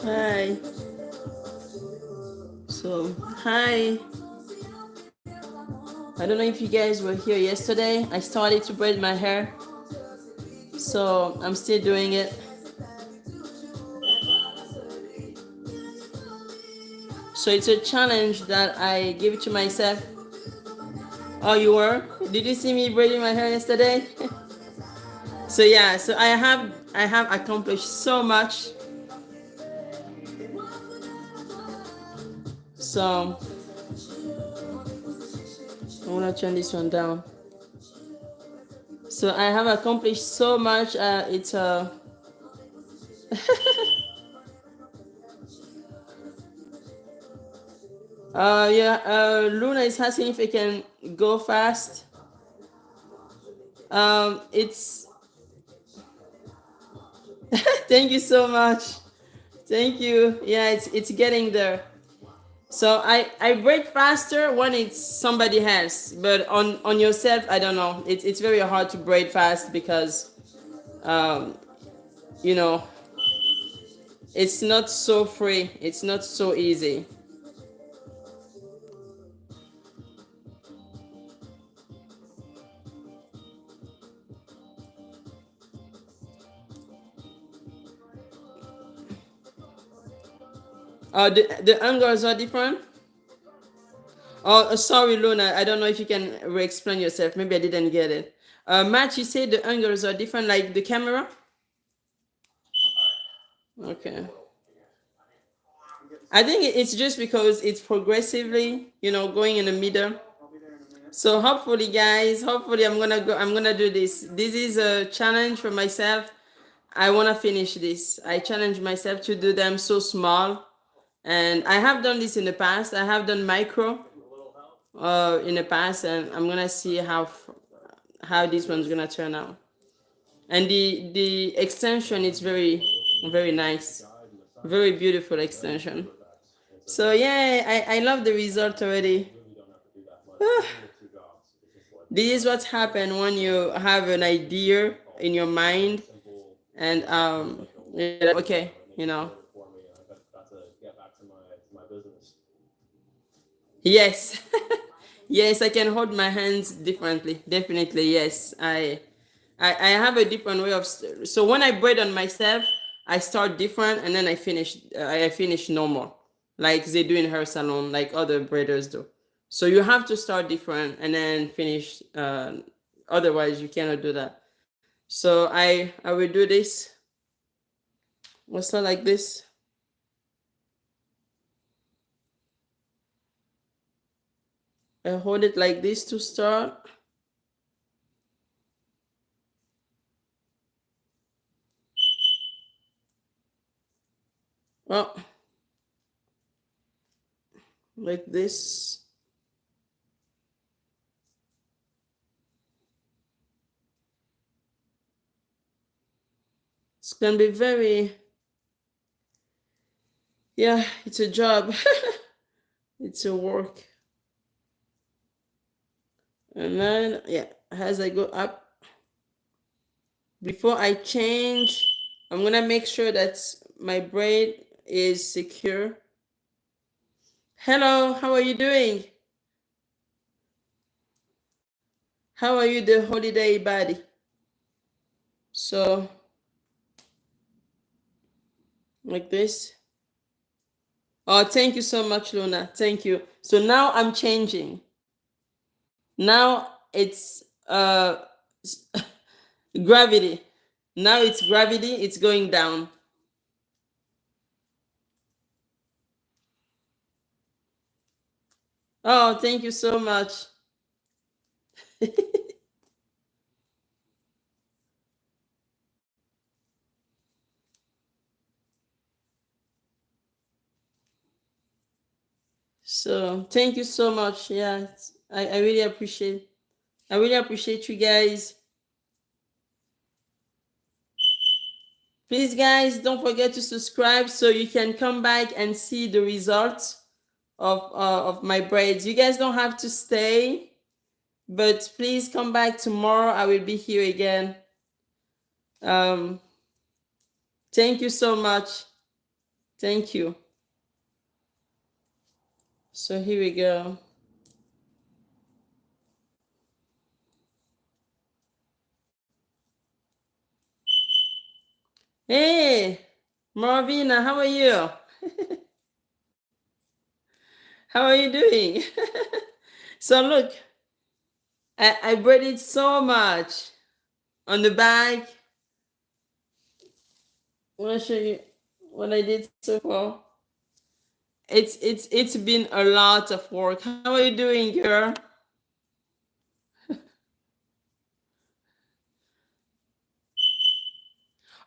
Hi. So, hi. I don't know if you guys were here yesterday. I started to braid my hair. So, I'm still doing it. So, it's a challenge that I give to myself. Oh, you were? Did you see me braiding my hair yesterday? So, yeah, so I have accomplished so much. So, I want to turn this one down. So, I have accomplished so much. It's yeah, Luna is asking if I can go fast. It's thank you so much. Thank you. Yeah, it's getting there. So I break faster when it's somebody else, but on yourself, I don't know. It's very hard to braid fast because um you know it's not so free. It's not so easy. The angles are different. Oh, sorry, Luna. I don't know if you can re-explain yourself. Maybe I didn't get it. Matt, you said the angles are different, like the camera. Okay. I think it's just because it's progressively, going in the middle. So hopefully, guys, hopefully I'm gonna go. I'm gonna do this. This is a challenge for myself. I wanna finish this. I challenge myself to do them so small, and I have done this in the past. I have done micro, in the past, and I'm gonna see how this one's gonna turn out. And the extension is very nice, very beautiful extension. So yeah, I love the result already. This is what's happened when you have an idea in your mind and you're like, okay, yes. Yes, I can hold my hands differently, definitely. Yes, I have a different way of so when I braid on myself, I start different and then I finish normal, like they do in hair salon, like other braiders do. So you have to start different and then finish, otherwise you cannot do that. So I will do this. We'll start like this. I hold it like this to start. Well, like this. It's gonna be very, yeah, it's a job. It's a work. And then, yeah, as I go up, before I change, I'm gonna make sure that my braid is secure. Hello, how are you doing? How are you, the holiday buddy? So like this. Oh, thank you so much, Luna. Thank you. So now I'm changing. Now it's gravity. Now it's gravity. It's going down. Oh, thank you so much. So thank you so much. Yeah, I really appreciate. I really appreciate you guys. Please, guys, don't forget to subscribe so you can come back and see the results of my braids. You guys don't have to stay, but please come back tomorrow. I will be here again. Um, thank you so much. Thank you. So here we go. Hey, Marvina, how are you? How are you doing? So look, I braided so much on the back. I want to show you what I did so far. It's been a lot of work. How are you doing, girl?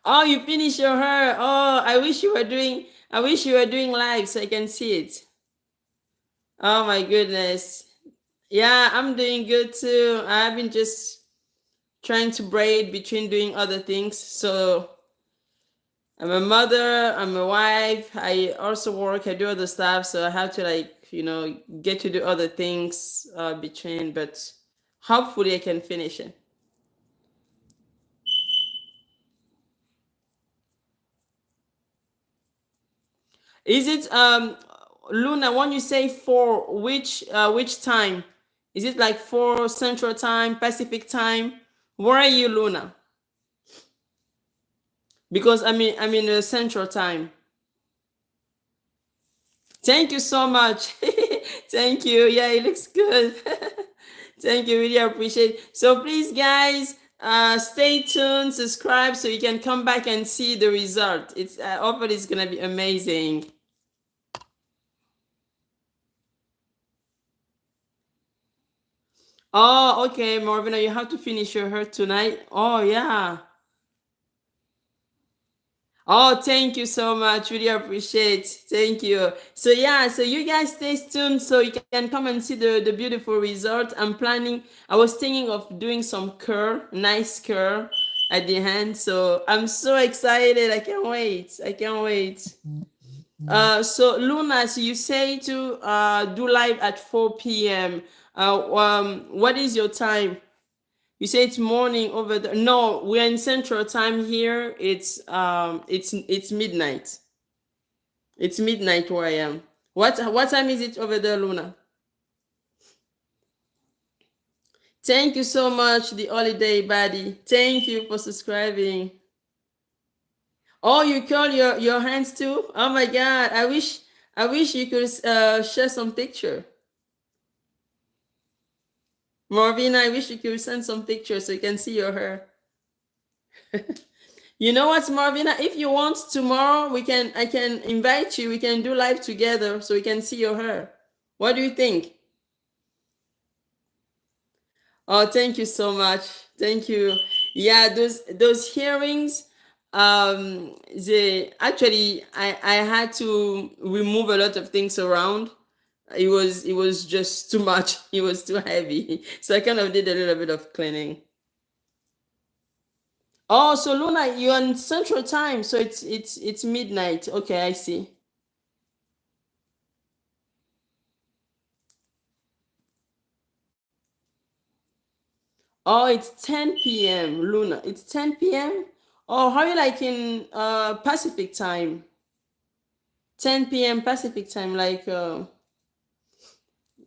Oh, you finished your hair. Oh, I wish you were doing live so I can see it. Oh my goodness. Yeah, I'm doing good too. I've been just trying to braid between doing other things. So I'm a mother, I'm a wife, I also work, I do other stuff, so I have to get to do other things between, but hopefully I can finish it. Is it Luna, when you say four, which time? Is it like 4 Central Time, Pacific Time? Where are you, Luna? Because I'm in Central Time. Thank you so much. Thank you. Yeah, it looks good. Thank you. Really appreciate it. So please, guys, stay tuned, subscribe so you can come back and see the result. It's hopefully it's gonna be amazing. Oh, okay, Marvina, you have to finish your hair tonight. Oh, yeah. Oh, thank you so much. Really appreciate. Thank you. So yeah, so you guys stay tuned so you can come and see the beautiful result. I'm planning. I was thinking of doing some curl, nice curl at the end. So I'm so excited. I can't wait. I can't wait. So Luna, so you say to do live at 4 p.m. What is your time? You say it's morning over there. No, we're in Central Time here. It's midnight. It's midnight where I am. What time is it over there, Luna? Thank you so much, the holiday buddy. Thank you for subscribing. Oh, you curl your hands too? Oh my god. I wish you could share some picture. Marvina, I wish you could send some pictures so you can see your hair. You know what, Marvina? If you want tomorrow, I can invite you. We can do live together so we can see your hair. What do you think? Oh, thank you so much. Thank you. Yeah, those hearings, they actually I had to remove a lot of things around. It was just too much. It was too heavy. So I kind of did a little bit of cleaning. Oh, so Luna, you're on Central Time, so it's midnight. Okay, I see. Oh, it's 10 p.m. Luna. It's 10 p.m. Oh, how are you like in Pacific time? 10 p.m. Pacific time, like uh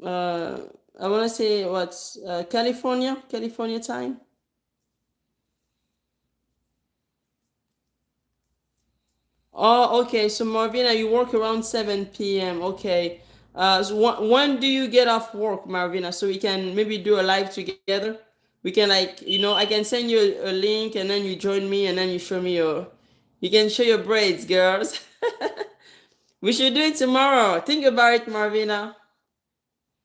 I wanna say what's California time? Oh, okay. So Marvina, you work around 7 p.m. Okay. So when do you get off work, Marvina? So we can maybe do a live together. We can like, I can send you a link and then you join me and then you show me you can show your braids, girls. We should do it tomorrow. Think about it, Marvina.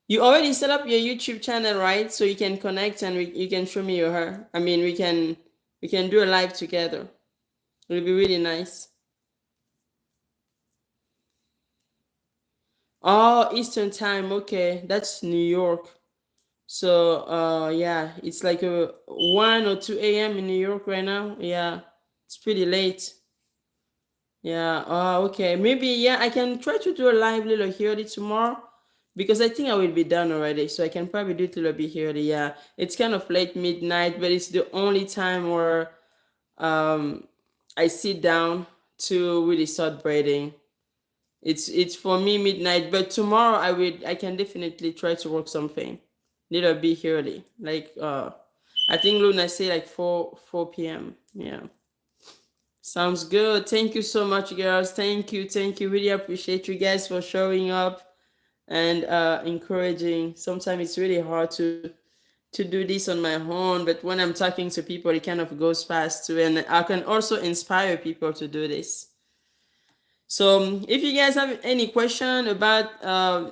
You already set up your YouTube channel, right? So you can connect and you can show me your hair. I mean, we can do a live together. It'll be really nice. Oh, Eastern time. Okay, that's New York. So, yeah, it's like 1 or 2 a.m. in New York right now. Yeah, it's pretty late. Yeah. Oh, okay. Maybe yeah, I can try to do a live little early tomorrow because I think I will be done already. So I can probably do it a little bit early. Yeah, it's kind of late midnight, but it's the only time where um I sit down to really start braiding. It's for me midnight, but tomorrow I can definitely try to work something little bit early. Like I think Luna say like 4 p.m. Yeah. Sounds good. Thank you so much, girls. Thank you. Really appreciate you guys for showing up and encouraging. Sometimes it's really hard to do this on my own, but when I'm talking to people, it kind of goes fast too, and I can also inspire people to do this. So if you guys have any question about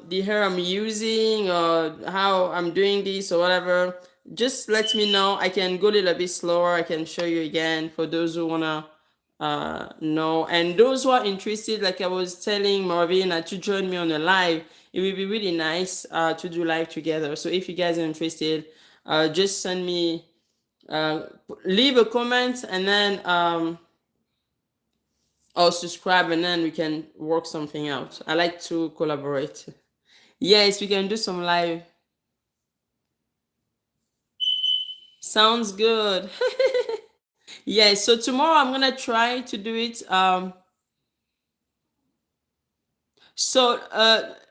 the hair I'm using or how I'm doing this or whatever, just let me know. I can go a little bit slower. I can show you again for those who wanna know. And those who are interested, like I was telling Marvin, to join me on a live. It would be really nice to do live together. So if you guys are interested, just send me, uh, leave a comment, and then or subscribe and then we can work something out. I like to collaborate. Yes, we can do some live. Sounds good. Yes, so tomorrow I'm gonna try to do it.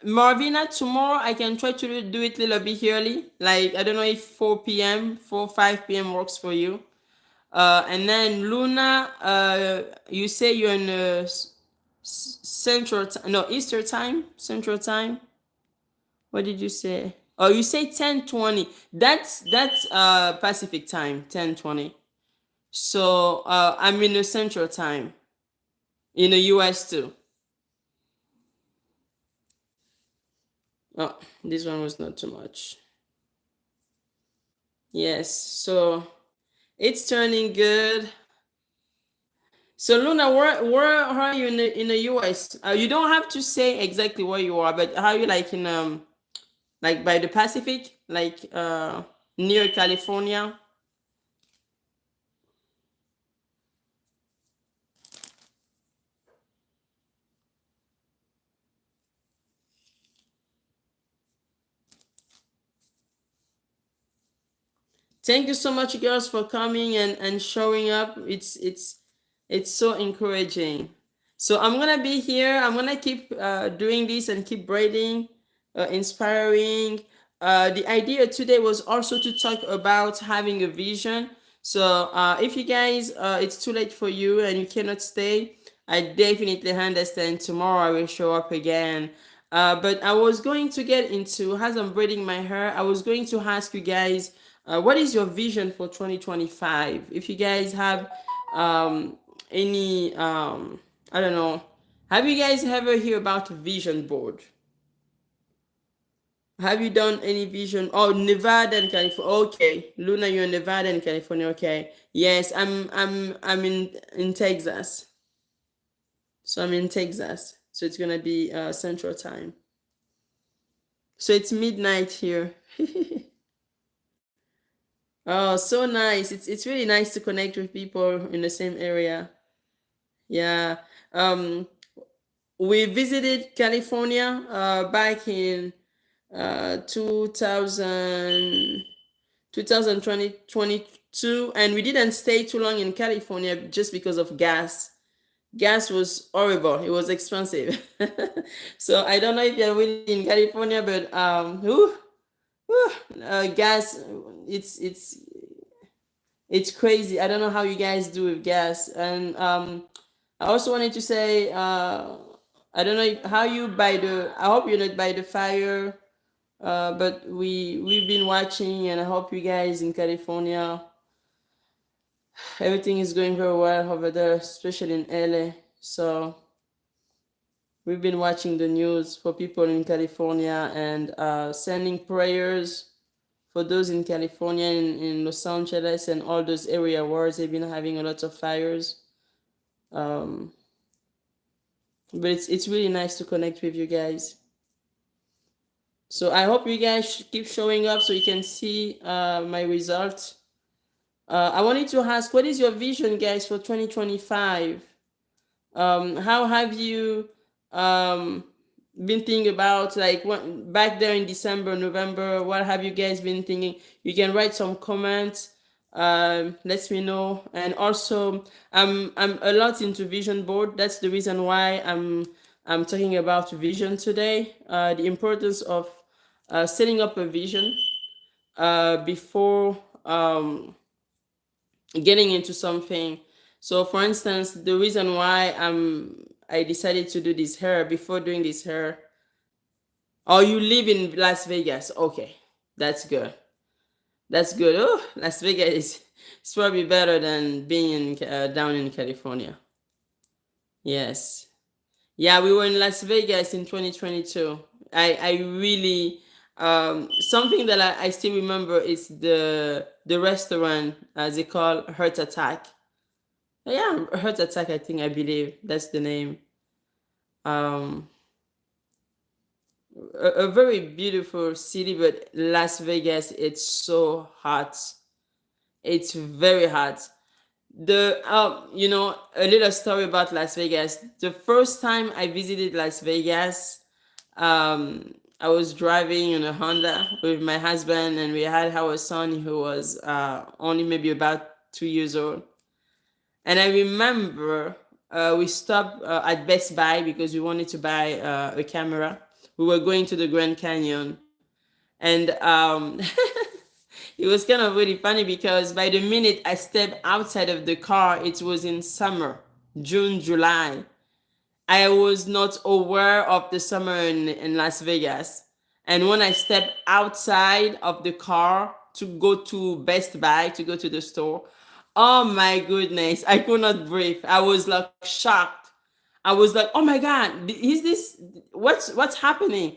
Marvina, tomorrow I can try to do it a little bit early. Like I don't know if 4 p.m., 5 p.m. works for you. And then Luna, you say you're in Central, no, Eastern time, Central time. What did you say? Oh, you say 10:20. That's Pacific time, 10:20. So I'm in the Central time in the US too. Oh, this one was not too much. Yes, so it's turning good. So Luna, where are you in the US? You don't have to say exactly where you are, but how you like in like by the Pacific, like near California? Thank you so much, girls, for coming and showing up. It's so encouraging. So I'm gonna be here. I'm gonna keep doing this and keep braiding, inspiring. The idea today was also to talk about having a vision. So if you guys, it's too late for you and you cannot stay, I definitely understand. Tomorrow I will show up again. But I was going to get into, as I'm braiding my hair, I was going to ask you guys, what is your vision for 2025? If you guys have any, I don't know, have you guys ever hear about a vision board? Have you done any vision? Oh, Nevada and California. Okay, Luna, you're in Nevada and California. Okay, yes, I'm in Texas. So I'm in Texas. So it's gonna be Central Time. So it's midnight here. Oh, so nice. It's really nice to connect with people in the same area. Yeah. Um, we visited California back in 2000, 2022, and we didn't stay too long in California just because of gas. Gas was horrible. It was expensive. So I don't know if you're really in California, but whew, gas, it's crazy. I don't know how you guys do with gas. And I also wanted to say, I don't know how you by the. I hope you're not by the fire. But we've been watching, and I hope you guys in California, everything is going very well over there, especially in LA. So we've been watching the news for people in California and sending prayers for those in California, in Los Angeles, and all those area where they've been having a lot of fires. Um, but it's really nice to connect with you guys. So I hope you guys keep showing up so you can see my results. I wanted to ask, what is your vision, guys, for 2025? How have you um, been thinking about, like, what, back there in December, November? What have you guys been thinking? You can write some comments. Let me know. And also, I'm a lot into vision board. That's the reason why I'm talking about vision today. The importance of setting up a vision before getting into something. So, for instance, the reason why I decided to do this hair before doing this hair. Oh, you live in Las Vegas? Okay, that's good. That's good. Oh, Las Vegas is probably better than being down in California. Yes. Yeah, we were in Las Vegas in 2022. I really something that I still remember is the restaurant, as they call Heart Attack. Yeah, Heart Attack, I think, I believe that's the name. Um, a very beautiful city, but Las Vegas, it's so hot. It's very hot. A little story about Las Vegas. The first time I visited Las Vegas, I was driving in a Honda with my husband, and we had our son who was only maybe about 2 years old. And I remember we stopped at Best Buy because we wanted to buy a camera. We were going to the Grand Canyon. And it was kind of really funny because by the minute I stepped outside of the car, it was in summer, June, July. I was not aware of the summer in Las Vegas. And when I stepped outside of the car to go to Best Buy, to go to the store, oh my goodness, I could not breathe. I was like shocked. I was like, oh my God, is this, what's happening?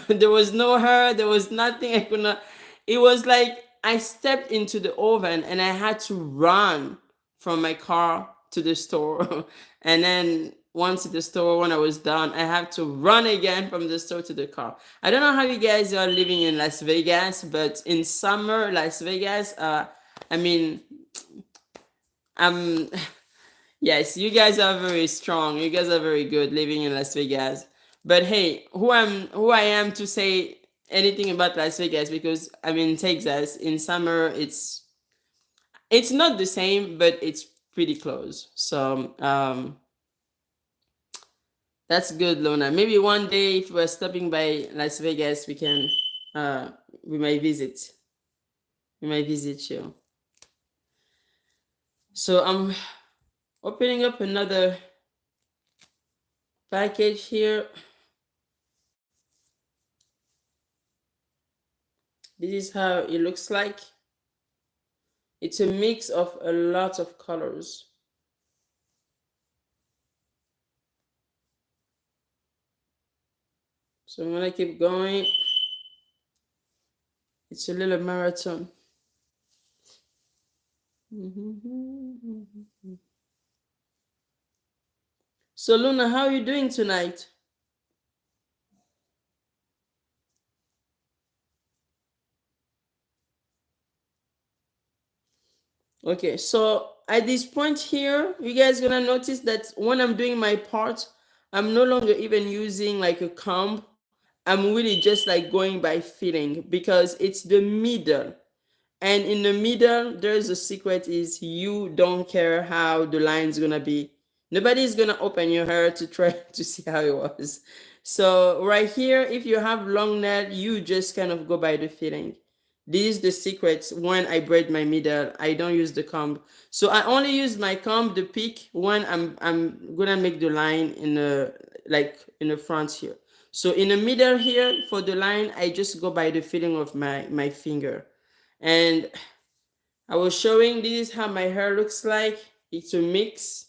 There was no hair, there was nothing. I could not, it was like I stepped into the oven and I had to run from my car to the store. And then once at the store, when I was done, I have to run again from the store to the car. I don't know how you guys are living in Las Vegas, but in summer, Las Vegas, I mean, I'm yes, you guys are very strong. You guys are very good living in Las Vegas. But hey, who I am to say anything about Las Vegas, because I'm in Texas. In summer it's not the same, but it's pretty close. So that's good, Lona. Maybe one day if we're stopping by Las Vegas, we can uh we might visit. We might visit you. So I'm opening up another package here. This is how it looks like. It's a mix of a lot of colors. So I'm gonna keep going. It's a little marathon. So Luna, how are you doing tonight? Okay, so at this point here, you guys gonna notice that when I'm doing my part, I'm no longer even using like a comb. I'm really just like going by feeling because it's the middle. And in the middle, there's a secret is you don't care how the line's gonna be. Nobody's gonna open your hair to try to see how it was. So right here, if you have long nail, you just kind of go by the feeling. This is the secret. When I braid my middle, I don't use the comb. So I only use my comb, the peak, when I'm gonna make the line in the, like in the front here. So in the middle here for the line, I just go by the feeling of my finger. And I was showing, this is how my hair looks like. It's a mix.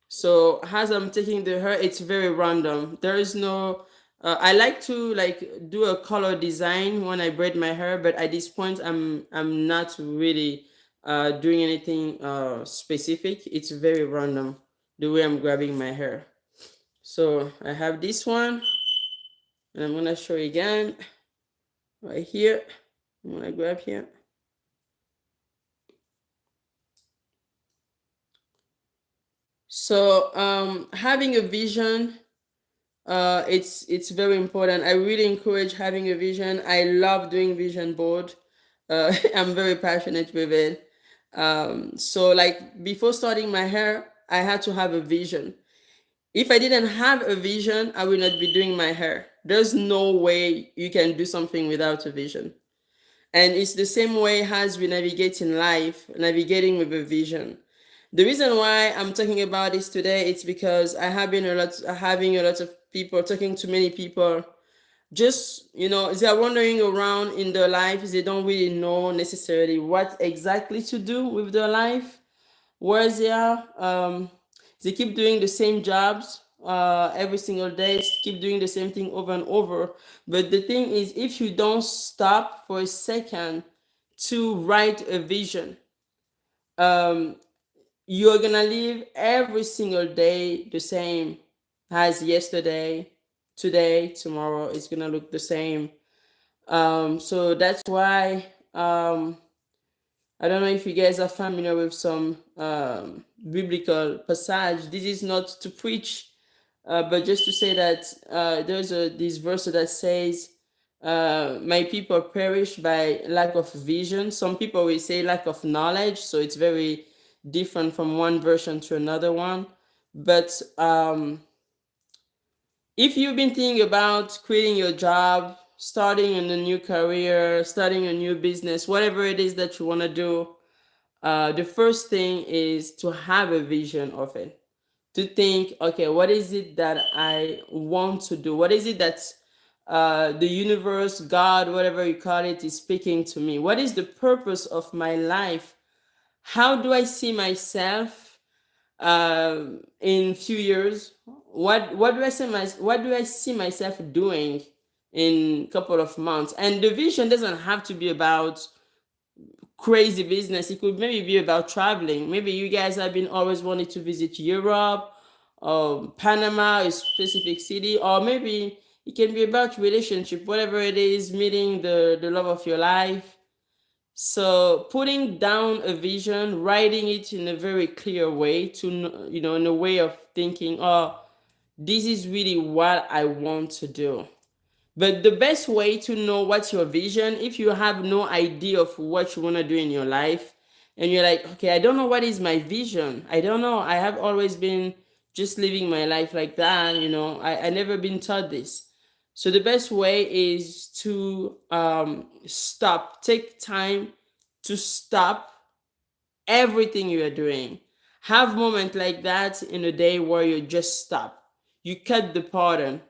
So as I'm taking the hair, it's very random. There is no. I like to like do a color design when I braid my hair, but at this point, I'm not really doing anything specific. It's very random the way I'm grabbing my hair. So I have this one, and I'm gonna show you again right here. I'm gonna grab here. So having a vision, it's very important. I really encourage having a vision. I love doing vision board. I'm very passionate with it. So like before starting my hair, I had to have a vision. If I didn't have a vision, I would not be doing my hair. There's no way you can do something without a vision. And it's the same way as we navigate in life, navigating with a vision. The reason why I'm talking about this today, it's because I have been having a lot of people, talking to many people, just they are wandering around in their lives. They don't really know necessarily what exactly to do with their life, where they are. They keep doing the same jobs every single day, keep doing the same thing over and over. But the thing is, if you don't stop for a second to write a vision, um, you're gonna live every single day the same as yesterday, today, tomorrow. It's gonna look the same. So that's why I don't know if you guys are familiar with some biblical passage. This is not to preach, but just to say that there's this verse that says, "My people perish by lack of vision." Some people will say lack of knowledge, so it's very different from one version to another one. But if you've been thinking about quitting your job, starting in a new career, starting a new business, whatever it is that you want to do, the first thing is to have a vision of it. To think, okay, what is it that I want to do? What is it that the universe, God, whatever you call it, is speaking to me? What is the purpose of my life? How do I see myself in few years? What do I see myself doing in a couple of months? And the vision doesn't have to be about crazy business. It could maybe be about traveling. Maybe you guys have been always wanting to visit Europe or Panama, a specific city, or maybe it can be about relationship, whatever it is, meeting the love of your life. So putting down a vision, writing it in a very clear way to, in a way of thinking, oh, this is really what I want to do. But the best way to know what's your vision, if you have no idea of what you want to do in your life, and you're like, okay, I don't know what is my vision. I don't know. I have always been just living my life like that. I never been taught this. So the best way is to stop, take time to stop everything you are doing. Have moment like that in a day where you just stop. You cut the pattern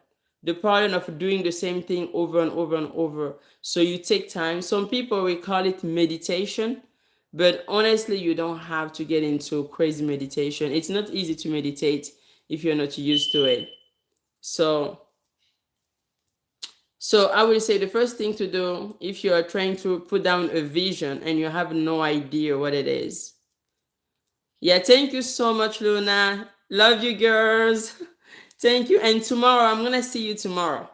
of doing the same thing over and over and over. So you take time. Some people will call it meditation, but honestly, you don't have to get into crazy meditation. It's not easy to meditate if you're not used to it. So so I would say the first thing to do if you are trying to put down a vision and you have no idea what it is. Yeah, thank you so much, Luna. Love you, girls. Thank you. And tomorrow, I'm going to see you tomorrow.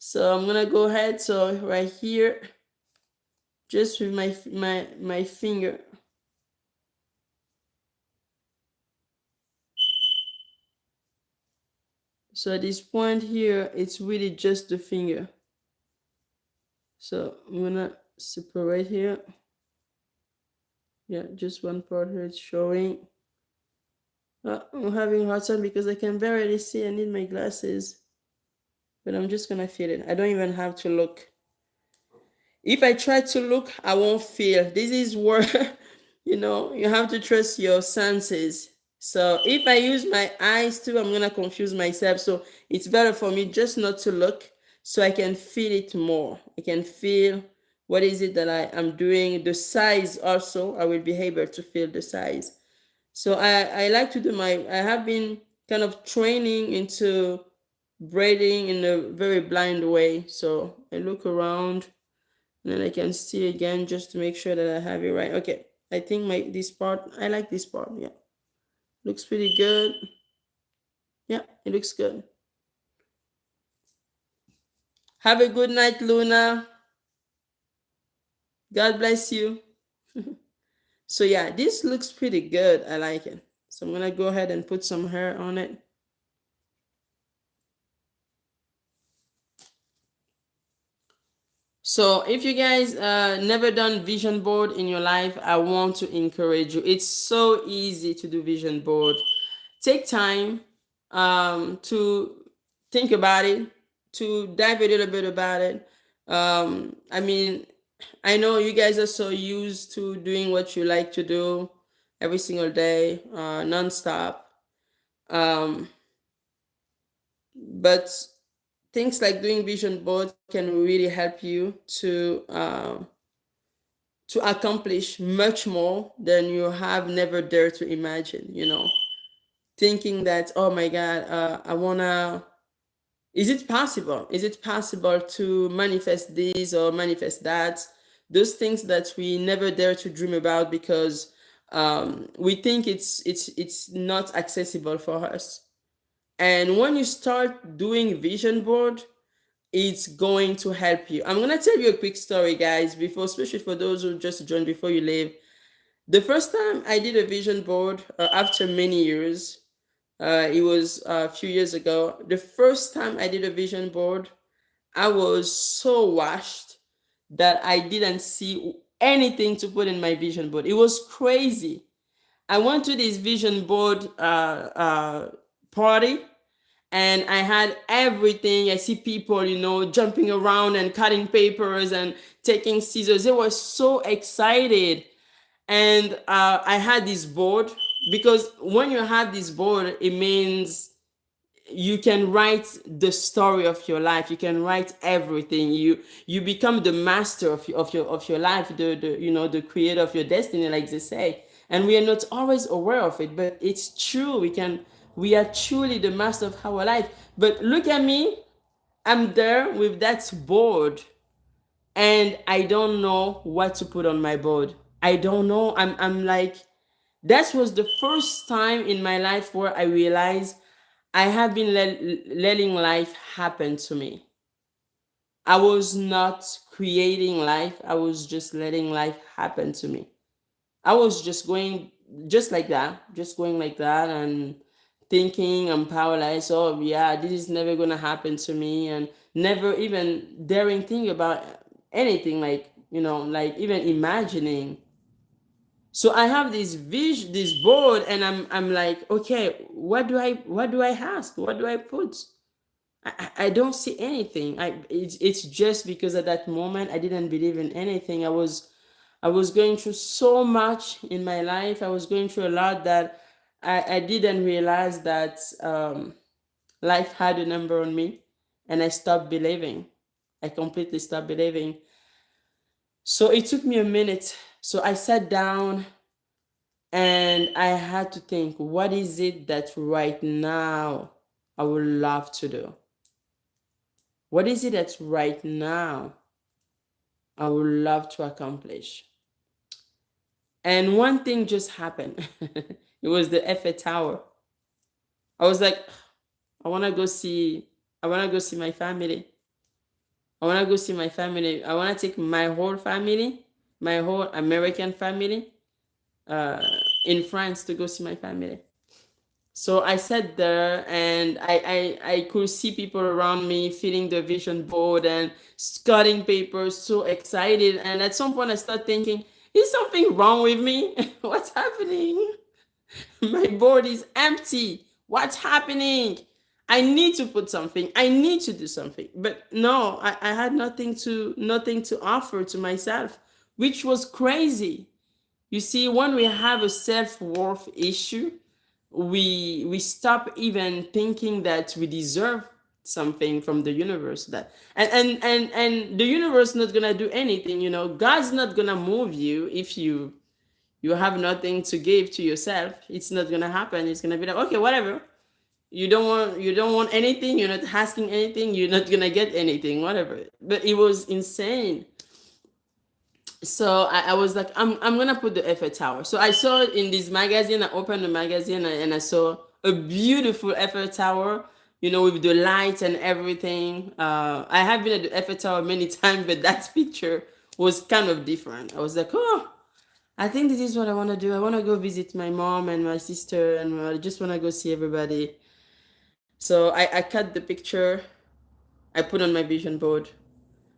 So I'm going to go ahead. So right here, just with my finger. So at this point here, it's really just the finger. So I'm going to separate here. Yeah, just one part here it's showing. I'm having a hard time because I can barely see. I need my glasses. but I'm just gonna feel it. I don't even have to look. If I try to look, I won't feel. This is where, you have to trust your senses. So if I use my eyes too, I'm gonna confuse myself. So it's better for me just not to look, so I can feel it more. I can feel what is it that I am doing. The size also, I will be able to feel the size. So I like to do I have been kind of training into braiding in a very blind way. So I look around and then I can see again just to make sure that I have it right. Okay, I think this part, I like this part. Yeah, looks pretty good. Yeah, it looks good. Have a good night, Luna. God bless you. So yeah, this looks pretty good. I like it. So I'm gonna go ahead and put some hair on it. So if you guys never done vision board in your life, I want to encourage you. It's so easy to do vision board. Take time to think about it, to dive a little bit about it. I mean, I know you guys are so used to doing what you like to do every single day, nonstop. Um, but things like doing vision board can really help you to accomplish much more than you have never dared to imagine. Thinking that, oh my God, I wanna. Is it possible to manifest this or manifest that? Those things that we never dare to dream about because we think it's not accessible for us. And when you start doing vision board, it's going to help you. I'm gonna tell you a quick story, guys, before, especially for those who just joined before you leave. The first time I did a vision board after many years, it was a few years ago. The first time I did a vision board, I was so washed that I didn't see anything to put in my vision board. It was crazy. I went to this vision board party, and I had everything. I see people, jumping around and cutting papers and taking scissors. They were so excited. And I had this board because when you have this board, it means you can write the story of your life. You can write everything. You become the master of your life, the creator of your destiny, like they say. And we are not always aware of it, but it's true. We are truly the master of our life. But look at me, I'm there with that board, and I don't know what to put on my board. I don't know. I'm like, that was the first time in my life where I realized I have been letting life happen to me. I was not creating life, I was just letting life happen to me. I was just going just going like that, and thinking I'm powerless. Oh, yeah, this is never going to happen to me, and never even daring think about anything like, like even imagining. So I have this vision, this board, and I'm like, okay, what do I ask? What do I put? I don't see anything. It's just because at that moment I didn't believe in anything. I was going through so much in my life. I was going through a lot that I didn't realize that life had a number on me, and I stopped believing. I completely stopped believing. So it took me a minute. So I sat down and I had to think, what is it that right now I would love to do? What is it that right now I would love to accomplish? And one thing just happened. It was the Eiffel Tower. I was like, I want to go see I want to go see my family. I want to go see my family. I want to take my whole family, my whole American family uh in France to go see my family. So I sat there, and I could see people around me filling the vision board and cutting papers, so excited. And at some point I start thinking, is something wrong with me? What's happening? My board is empty. What's happening? I need to put something. I need to do something. But no, I had nothing to offer to myself, which was crazy. You see, when we have a self-worth issue, we stop even thinking that we deserve something from the universe, that and the universe not gonna do anything, God's not gonna move you if you have nothing to give to yourself. It's not gonna happen. It's gonna be like, okay, whatever. You don't want anything, you're not asking anything, you're not gonna get anything, whatever. But it was insane. So I was like, I'm gonna put the Eiffel Tower. So I saw it in this magazine. I opened the magazine and I saw a beautiful Eiffel Tower, with the lights and everything. I have been at the Eiffel Tower many times, but that picture was kind of different. I was like, oh, I think this is what I want to do. I want to go visit my mom and my sister, and I just want to go see everybody. So I cut the picture, I put on my vision board.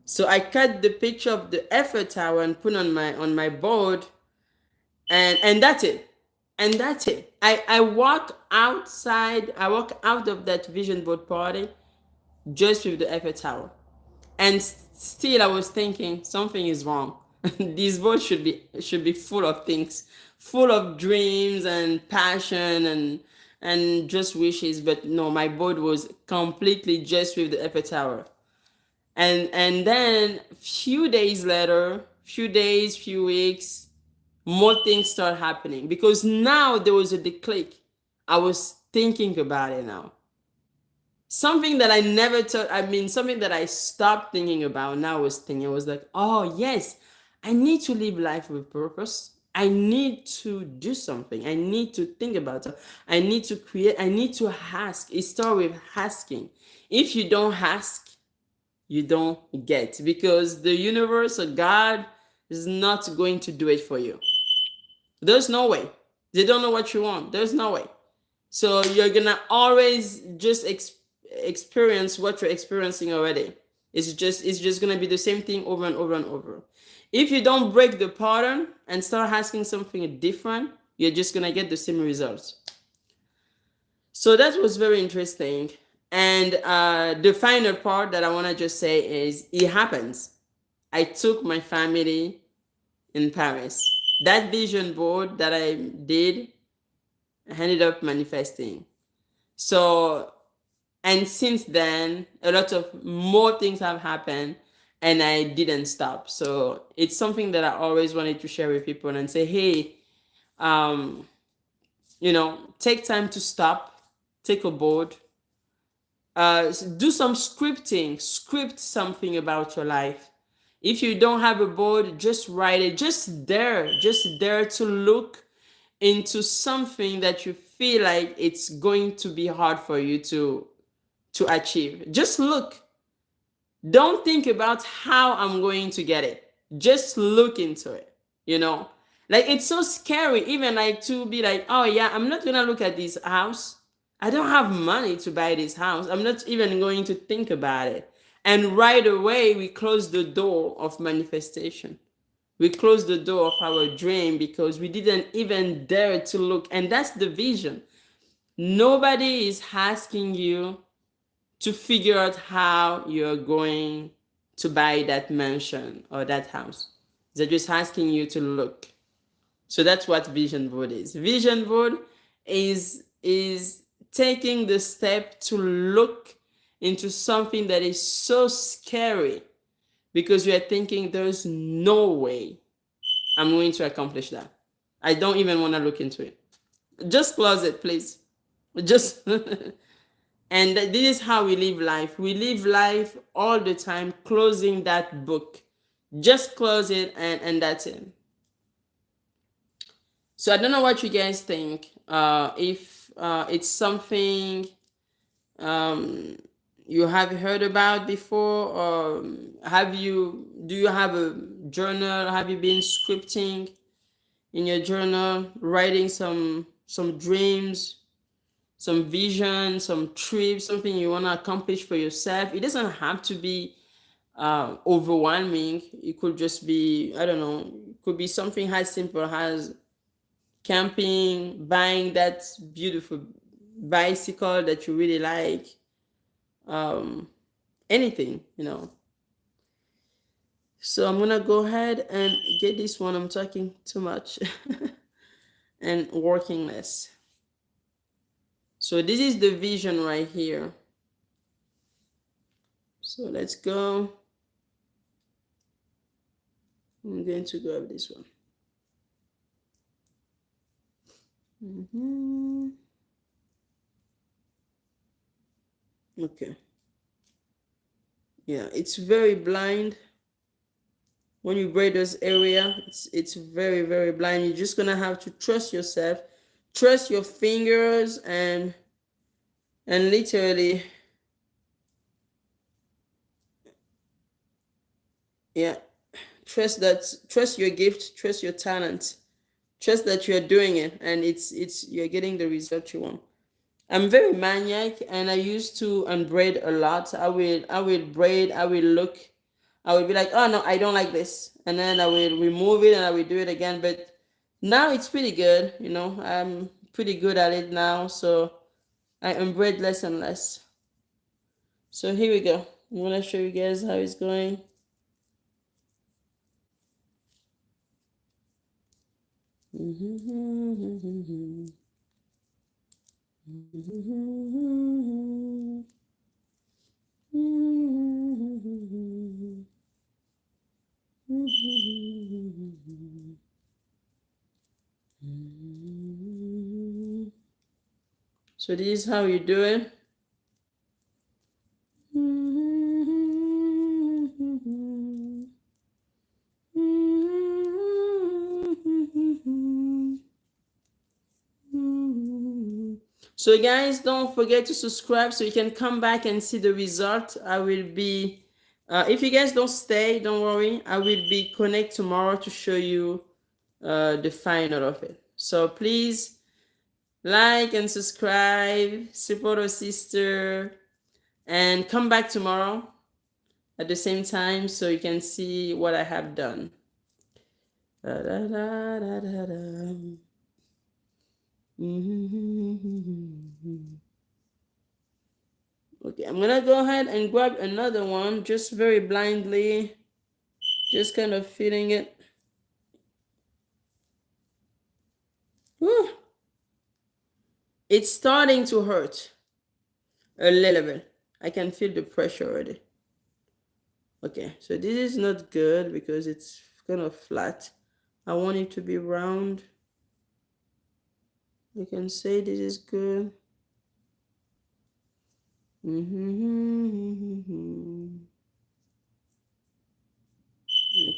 So I cut the picture of the Eiffel Tower and put on my board, and that's it. And that's it. I walk outside, I walk out of that vision board party just with the Eiffel Tower. And still I was thinking something is wrong. This board should be full of things, full of dreams and passion and just wishes. But no, my board was completely just with the Eiffel Tower. And then few days later, few days, few weeks, more things start happening, because now there was the click. I was thinking about it now. Something that I never thought, something that I stopped thinking about, now I was thinking. I was like, oh yes, I need to live life with purpose. I need to do something. I need to think about it. I need to create. I need to ask. It starts with asking. If you don't ask, you don't get, because the universe or God is not going to do it for you. There's no way. They don't know what you want. There's no way. So you're gonna always just experience what you're experiencing already. It's just gonna be the same thing over and over and over. If you don't break the pattern and start asking something different, you're just gonna get the same results. So that was very interesting. And the final part that I want to just say is, it happens. I took my family in Paris. That vision board that I did, I ended up manifesting. So, and since then, a lot of more things have happened, and I didn't stop. So it's something that I always wanted to share with people and say, hey, take time to stop, take a board, do some scripting, script something about your life. If you don't have a board, just write it. Just dare to look into something that you feel like it's going to be hard for you to achieve. Just look. Don't think about how I'm going to get it. Just look into it. Like, it's so scary, even like to be like, oh yeah, I'm not gonna look at this house. I don't have money to buy this house. I'm not even going to think about it. And right away, we close the door of manifestation. We close the door of our dream because we didn't even dare to look. And that's the vision. Nobody is asking you to figure out how you're going to buy that mansion or that house. They're just asking you to look. So that's what vision board is. Vision board is taking the step to look into something that is so scary, because you are thinking, there's no way I'm going to accomplish that. I don't even want to look into it. Just close it, please. Just and this is how we live life. We live life all the time closing that book. Just close it, and that's it. So I don't know what you guys think. If it's something you have heard about before, or do you have a journal? Have you been scripting in your journal, writing some dreams, some vision, some trips, something you want to accomplish for yourself? It doesn't have to be overwhelming. It could just be, I don't know, it could be something as simple as camping, buying that beautiful bicycle that you really like, anything, you know. So I'm gonna go ahead and get this one. I'm talking too much and working less. So this is the vision right here. So let's go. I'm going to grab this one. Okay. Yeah, it's very blind. When you braid this area, it's very, very blind. You're just gonna have to trust yourself, trust your fingers, and literally, yeah, trust your gift, trust your talent, trust that you're doing it, and it's you're getting the result you want. I'm very maniac, and I used to unbraid a lot. I will braid. I will look. I would be like, oh no, I don't like this, and then I will remove it and I will do it again. But now it's pretty good. You know, I'm pretty good at it now, so I unbraid less and less. So here we go. I'm gonna show you guys how it's going. So this is how you do it. So guys, don't forget to subscribe so you can come back and see the result. I will be, if you guys don't stay, don't worry. I will be connect tomorrow to show you the final of it. So please like and subscribe, support our sister, and come back tomorrow at the same time so you can see what I have done. Da, da, da, da, da, da. Okay, I'm gonna go ahead and grab another one just very blindly, just kind of feeling it. Whew. It's starting to hurt a little bit. I can feel the pressure already. Okay, so this is not good because it's kind of flat. I want it to be round. You can say this is good.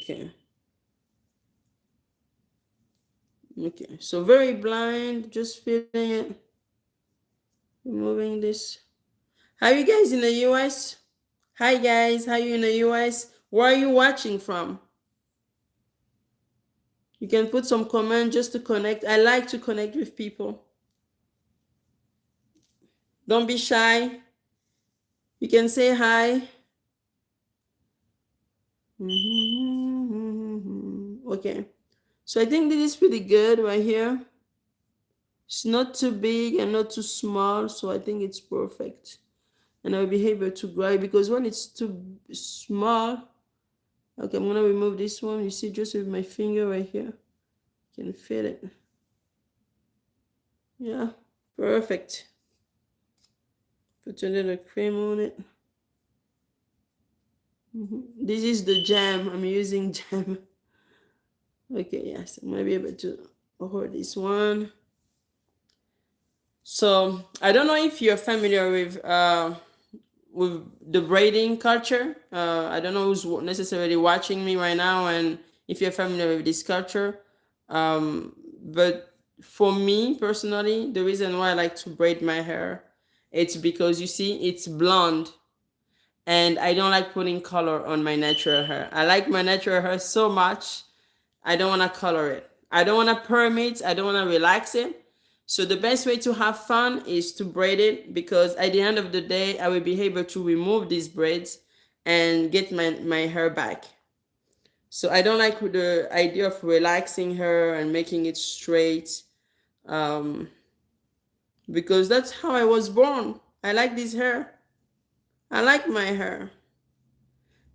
Okay. Okay, so very blind, just feeling it. Removing this. How you guys in the US? Hi guys, how you in the US? Where are you watching from? You can put some comment just to connect. I like to connect with people. Don't be shy. You can say hi. Okay. So I think this is pretty good right here. It's not too big and not too small, so I think it's perfect. And I'll be able to grab because when it's too small, okay, I'm gonna remove this one. You see, just with my finger right here, you can feel it. Yeah, perfect. Put a little cream on it. This is the jam. I'm using jam. Okay, yes, I'm gonna be able to hold this one. So I don't know if you're familiar with the braiding culture. I don't know who's necessarily watching me right now, and if you're familiar with this culture. But for me personally, the reason why I like to braid my hair, it's because you see, it's blonde, and I don't like putting color on my natural hair. I like my natural hair so much. I don't want to color it. I don't want to perm it. I don't want to relax it. So the best way to have fun is to braid it because at the end of the day, I will be able to remove these braids and get my hair back. So I don't like the idea of relaxing her and making it straight because that's how I was born. I like this hair. I like my hair.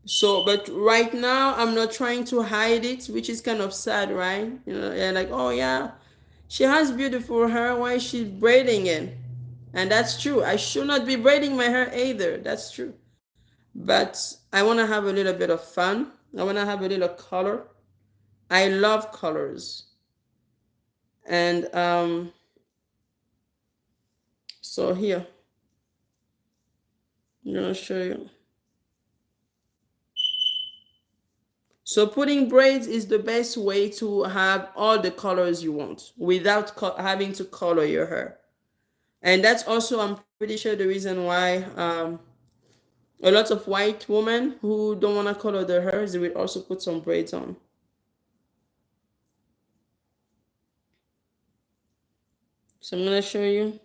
So, but right now I'm not trying to hide it, which is kind of sad, right? You know, yeah, like, oh yeah, she has beautiful hair. Why is she braiding it? And that's true. I should not be braiding my hair either. That's true. But I want to have a little bit of fun. I want to have a little color. I love colors. And so here, I'm going to show you. So putting braids is the best way to have all the colors you want without having to color your hair. And that's also, I'm pretty sure, the reason why a lot of white women who don't want to color their hair, they will also put some braids on. So I'm going to show you.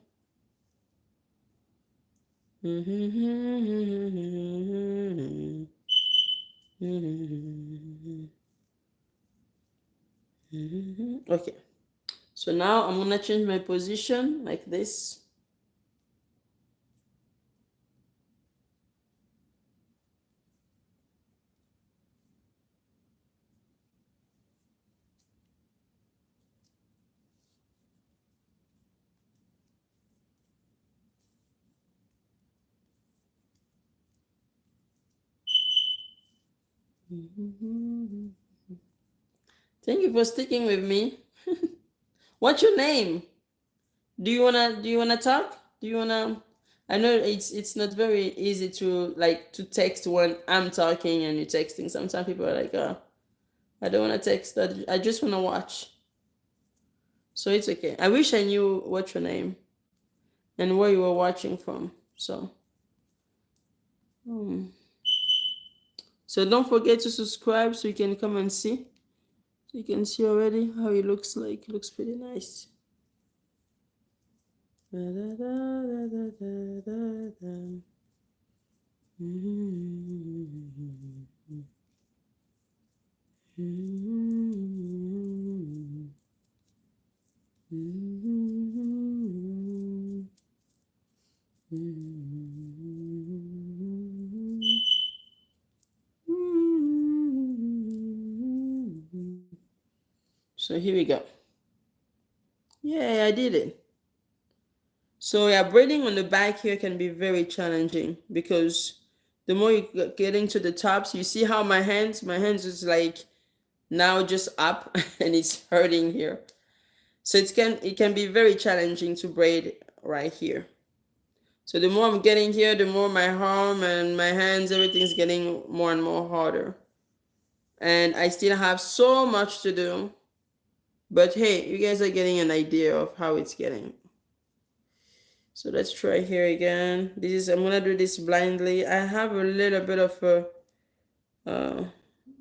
Okay. So now I'm going to change my position like this. Thank you for sticking with me. What's your name? Do you wanna talk? Do you wanna I know it's not very easy to like to text when I'm talking and you're texting. Sometimes people are like, oh, I don't wanna text, I just wanna watch. So it's okay. I wish I knew what's your name and where you were watching from. So hmm. So don't forget to subscribe so you can come and see. So you can see already how it looks like. It looks pretty nice. Da, da, da, da, da, da, da. So here we go. Yeah, I did it. So yeah, braiding on the back here can be very challenging because the more you get into the tops, you see how my hands is like now just up and it's hurting here. So it can be very challenging to braid right here. So the more I'm getting here, the more my arm and my hands, everything's getting more and more harder. And I still have so much to do. But hey, you guys are getting an idea of how it's getting. So let's try here again. I'm gonna do this blindly. I have a little bit of a,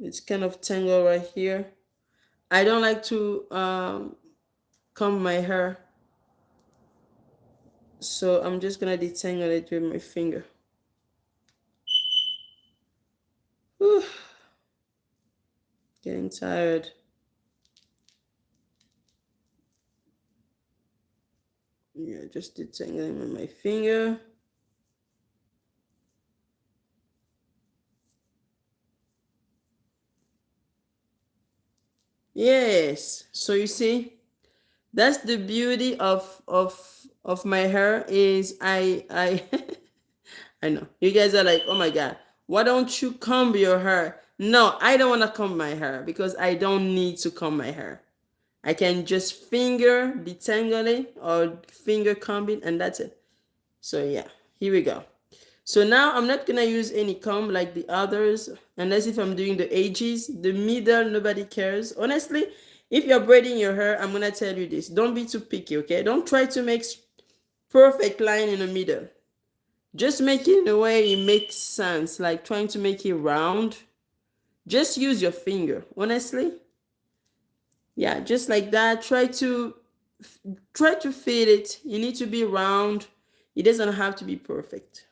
it's kind of tangled right here. I don't like to comb my hair. So I'm just gonna detangle it with my finger. Whew. Getting tired. Yeah, just detangling with my finger. Yes. So you see, that's the beauty of my hair is I I know. You guys are like, "Oh my god, why don't you comb your hair?" No, I don't want to comb my hair because I don't need to comb my hair. I can just finger detangle it or finger comb it and that's it. So yeah, here we go. So now I'm not gonna use any comb like the others, unless if I'm doing the edges. The middle, nobody cares. Honestly, if you're braiding your hair, I'm gonna tell you this. Don't be too picky, okay? Don't try to make perfect line in the middle. Just make it in a way it makes sense, like trying to make it round. Just use your finger, honestly. Yeah, just like that. Try to fit it. You need to be round. It doesn't have to be perfect.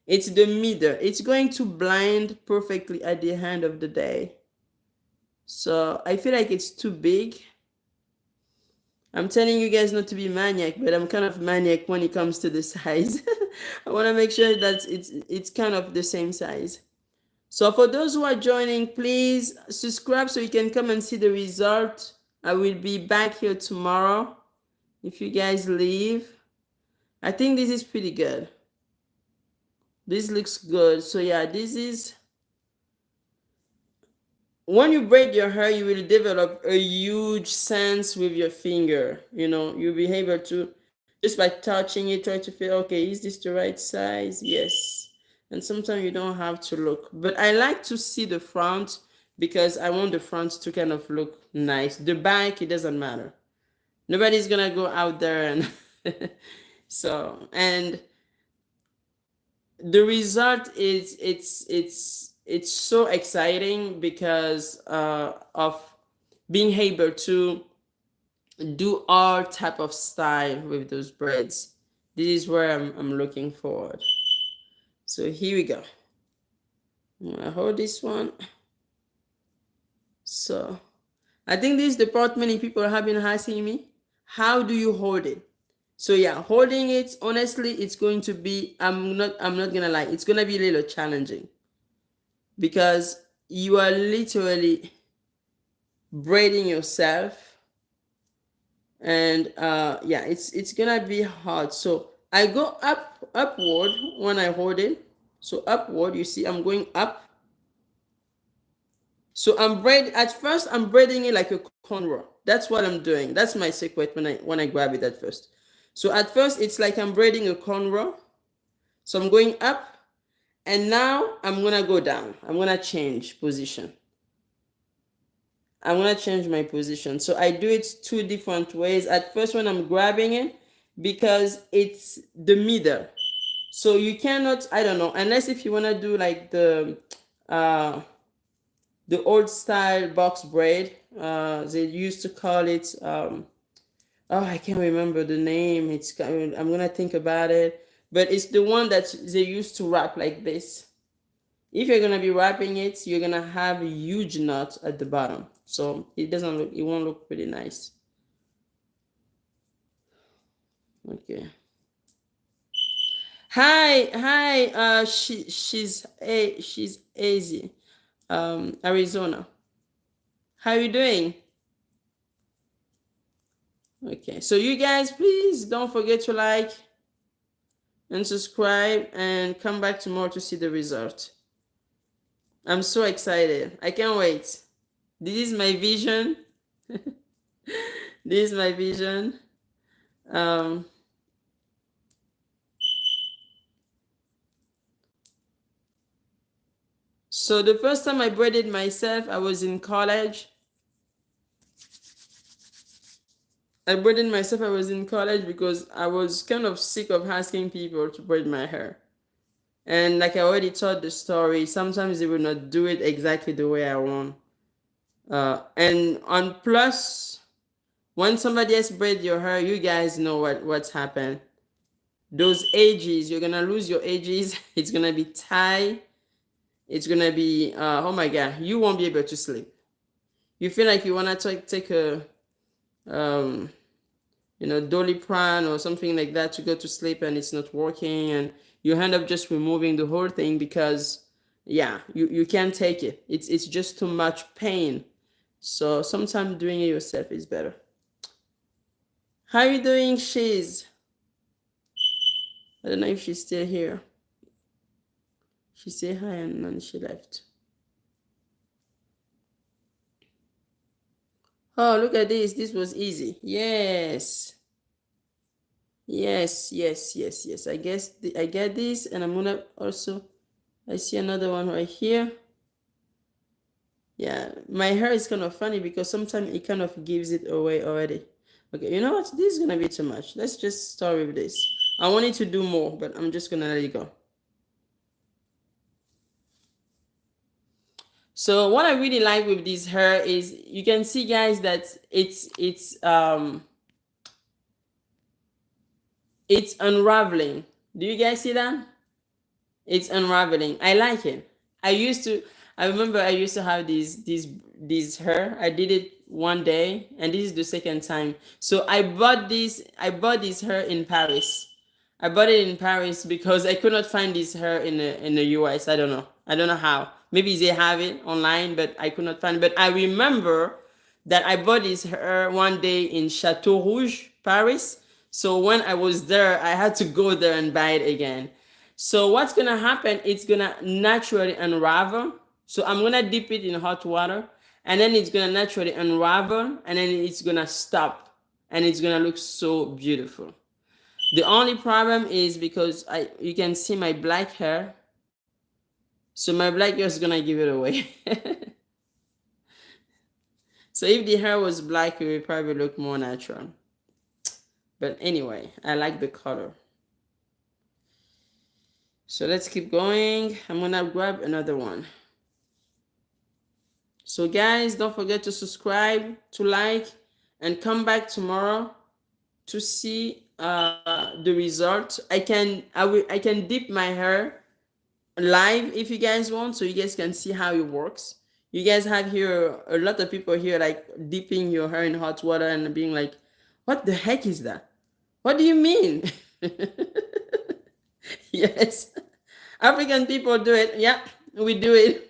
It's the middle. It's going to blind perfectly at the end of the day. So I feel like it's too big. I'm telling you guys not to be maniac, but I'm kind of maniac when it comes to the size. I want to make sure that it's kind of the same size. So for those who are joining, please subscribe so you can come and see the result. I will be back here tomorrow if you guys leave. I think this is pretty good. This looks good. So yeah, this is, when you braid your hair, you will develop a huge sense with your finger. You'll be able to, just by touching it, try to feel, okay, is this the right size? Yes. And sometimes you don't have to look. But I like to see the front because I want the front to kind of look nice. The back, it doesn't matter. Nobody's gonna go out there and so, and the result is, it's so exciting because of being able to do all type of style with those braids. This is where I'm looking forward. So here we go. I'm gonna hold this one. So I think this is the part many people have been asking me. How do you hold it? So yeah, holding it, honestly, it's going to be, I'm not gonna lie, it's gonna be a little challenging because you are literally braiding yourself, and yeah, it's gonna be hard. So I go upward when I hold it. So upward, you see I'm going up. So at first I'm braiding it like a cornrow. That's what I'm doing. That's my secret when I grab it at first. So at first it's like I'm braiding a cornrow. So I'm going up, and now I'm gonna go down. I'm gonna change position. I'm gonna change my position. So I do it two different ways. At first when I'm grabbing it, because it's the middle. So you cannot, I don't know, unless if you wanna do like the old style box braid. They used to call it, oh, I can't remember the name. I'm gonna think about it. But it's the one that they used to wrap like this. If you're gonna be wrapping it, you're gonna have a huge knot at the bottom. So it won't look pretty nice. Okay. Hi, she's Azy, Arizona. How are you doing? Okay, so you guys, please don't forget to like and subscribe and come back tomorrow to see the result. I'm so excited. I can't wait. This is my vision. This is my vision. So the first time I braided myself, I was in college. I braided myself, I was in college because I was kind of sick of asking people to braid my hair. And like I already told the story, sometimes they will not do it exactly the way I want. And on plus, when somebody else braid your hair, you guys know what's happened. Those edges, you're gonna lose your edges. It's gonna be tight. It's gonna be oh my god, you won't be able to sleep. You feel like you wanna take a Doliprane or something like that to go to sleep, and it's not working, and you end up just removing the whole thing because yeah, you can't take it. It's just too much pain. So sometimes doing it yourself is better. How are you doing, Shiz? I don't know if she's still here. She said hi and then she left. Oh, look at this. This was easy. Yes. Yes. I guess I get this, and I'm gonna also, I see another one right here. Yeah, my hair is kind of funny because sometimes it kind of gives it away already. Okay, you know what? This is gonna be too much. Let's just start with this. I wanted to do more, but I'm just gonna let it go. So what I really like with this hair is you can see, guys, that it's unraveling. Do you guys see that? It's unraveling. I like it. I remember I used to have these hair. I did it one day, and this is the second time. So I bought this hair in Paris. I bought it in Paris because I could not find this hair in the US. I don't know. I don't know how. Maybe they have it online, but I could not find it. But I remember that I bought this hair one day in Chateau Rouge, Paris. So when I was there, I had to go there and buy it again. So what's gonna happen? It's gonna naturally unravel. So I'm gonna dip it in hot water, and then it's gonna naturally unravel, and then it's gonna stop, and it's gonna look so beautiful. The only problem is because I you can see my black hair, so my black hair is gonna give it away. So if the hair was black, it would probably look more natural. But anyway, I like the color. So let's keep going. I'm gonna grab another one. So guys, don't forget to subscribe, to like, and come back tomorrow to see the result. I can dip my hair live if you guys want, so you guys can see how it works. You guys have here a lot of people here like dipping your hair in hot water and being like, what the heck is that? What do you mean? Yes, African people do it. Yeah, we do it.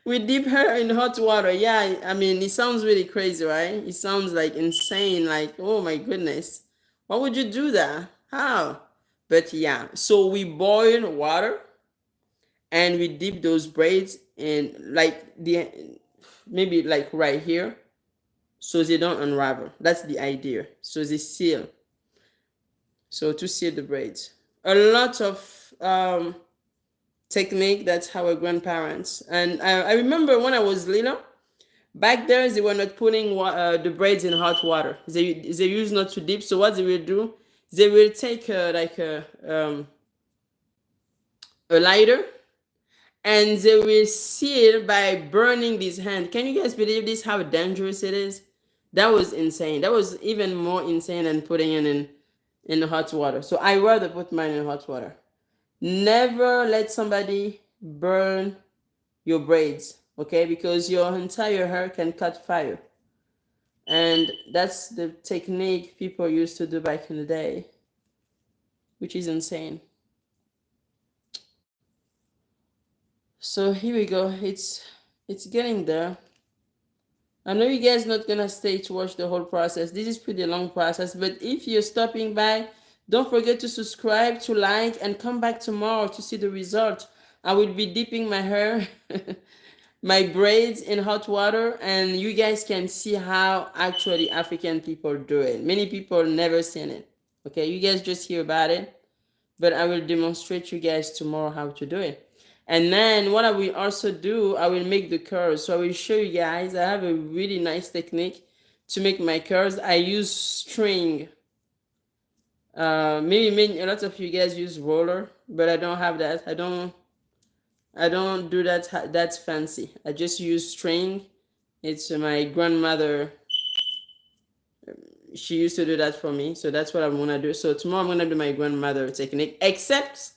We dip her in hot water. Yeah, I mean, it sounds really crazy, right? It sounds like insane. Like, oh my goodness, why would you do that? How? But yeah, so we boil water and we dip those braids in like the maybe like right here, so they don't unravel. That's the idea. So they seal. So to seal the braids, a lot of technique. That's our grandparents. And I remember when I was little, back there they were not putting the braids in hot water. They used not to dip. So what they will do, they will take a lighter, and they will seal by burning this hand. Can you guys believe this? How dangerous it is? That was insane. That was even more insane than putting it in hot water. So I rather put mine in hot water. Never let somebody burn your braids, okay? Because your entire hair can catch fire. And that's the technique people used to do back in the day, which is insane. So here we go. It's getting there. I know you guys not gonna stay to watch the whole process. This is pretty long process, but if you're stopping by, don't forget to subscribe, to like, and come back tomorrow to see the result. I will be dipping my hair, my braids in hot water, and you guys can see how actually African people do it. Many people never seen it. Okay, you guys just hear about it, but I will demonstrate you guys tomorrow how to do it. And then what I will also do, I will make the curls. So I will show you guys. I have a really nice technique to make my curls. I use string. Maybe a lot of you guys use roller, but I don't have that. I don't do that. That's fancy. I just use string. It's my grandmother. She used to do that for me, so that's what I'm gonna do. So tomorrow I'm gonna do my grandmother technique, except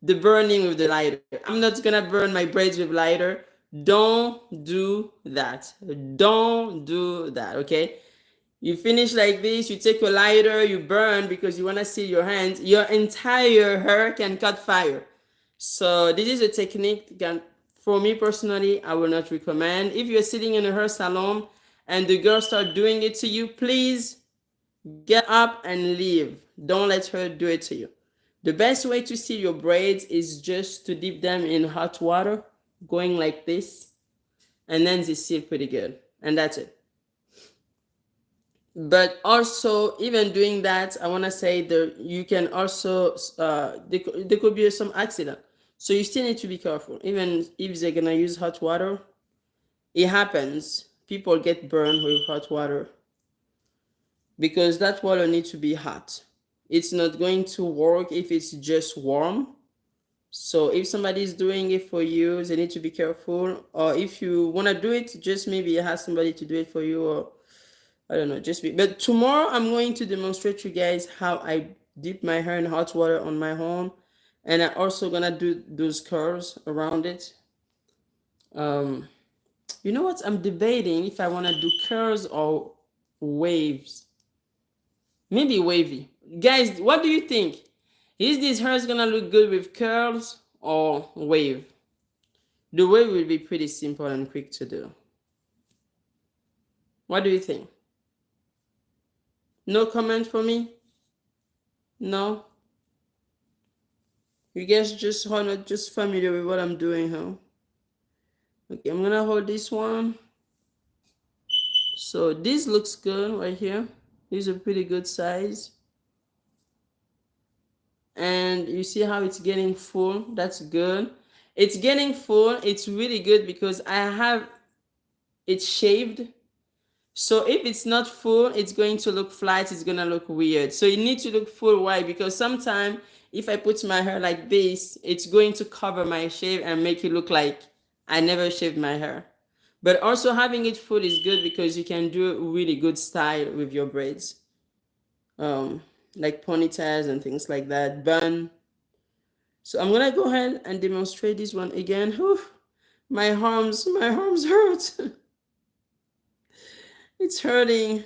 the burning with the lighter. I'm not gonna burn my braids with lighter. Don't do that. Don't do that. Okay. You finish like this. You take a lighter. You burn because you wanna see your hands. Your entire hair can catch fire. So this is a technique that, for me personally, I will not recommend. If you're sitting in a hair salon and the girl start doing it to you, please get up and leave. Don't let her do it to you. The best way to seal your braids is just to dip them in hot water, going like this, and then they seal pretty good. And that's it. But also, even doing that, I want to say that you can also, there could be some accident. So you still need to be careful. Even if they're going to use hot water, it happens. People get burned with hot water because that water needs to be hot. It's not going to work if it's just warm. So if somebody is doing it for you, they need to be careful. Or if you want to do it, just maybe ask somebody to do it for you, or I don't know, just be. But tomorrow I'm going to demonstrate you guys how I dip my hair in hot water on my home, and I'm also gonna do those curls around it. You know what? I'm debating if I want to do curls or waves. Maybe wavy. Guys, what do you think? Is this hair gonna look good with curls or wave? The wave will be pretty simple and quick to do. What do you think? No comment for me? No? You guys just are not just familiar with what I'm doing, huh? Okay, I'm gonna hold this one. So this looks good right here. These are pretty good size. And you see how it's getting full? That's good. It's getting full. It's really good because I have it shaved. So if it's not full, it's going to look flat. It's going to look weird. So you need to look full. Why? Because sometimes if I put my hair like this, it's going to cover my shave and make it look like I never shaved my hair. But also having it full is good because you can do really good style with your braids. Um, like ponytails and things like that. Bun. So I'm gonna go ahead and demonstrate this one again. Whew, my arms hurt. It's hurting.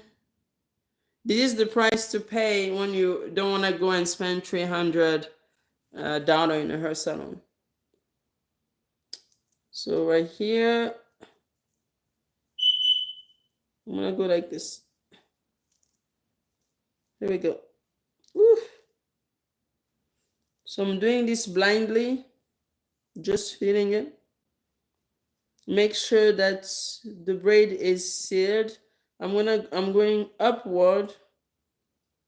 This is the price to pay when you don't want to go and spend $300 in a hair salon. So right here, I'm gonna go like this. Here we go. Woo. So I'm doing this blindly, just feeling it. Make sure that the braid is sealed. I'm going upward,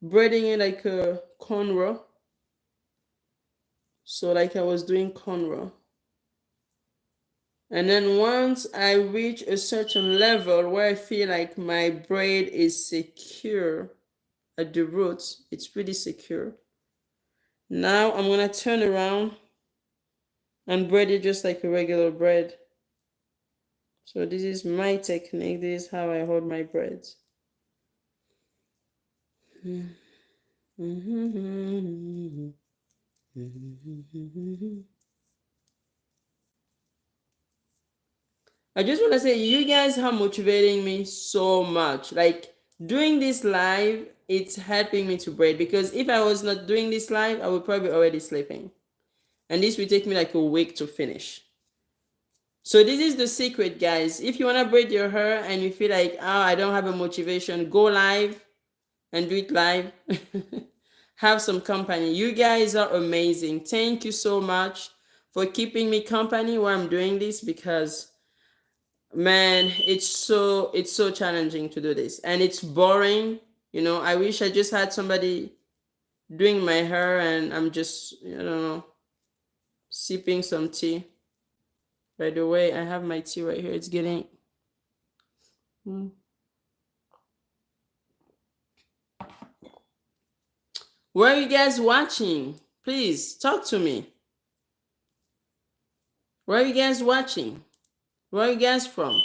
braiding it like a cornrow. So like I was doing cornrow. And then once I reach a certain level where I feel like my braid is secure at the roots, it's pretty secure. Now I'm gonna turn around and braid it just like a regular braid. So this is my technique. This is how I hold my braids. I just want to say, you guys are motivating me so much. Like doing this live, it's helping me to braid because if I was not doing this live, I would probably already sleeping. And this will take me like a week to finish. So this is the secret, guys. If you want to braid your hair and you feel like, oh, I don't have a motivation, go live and do it live. Have some company. You guys are amazing. Thank you so much for keeping me company while I'm doing this because man, it's so challenging to do this and it's boring. I wish I just had somebody doing my hair and I'm just, I don't know, sipping some tea. By the way, I have my tea right here. It's getting Where are you guys watching? Please talk to me. Where are you guys watching? Where are you guys from?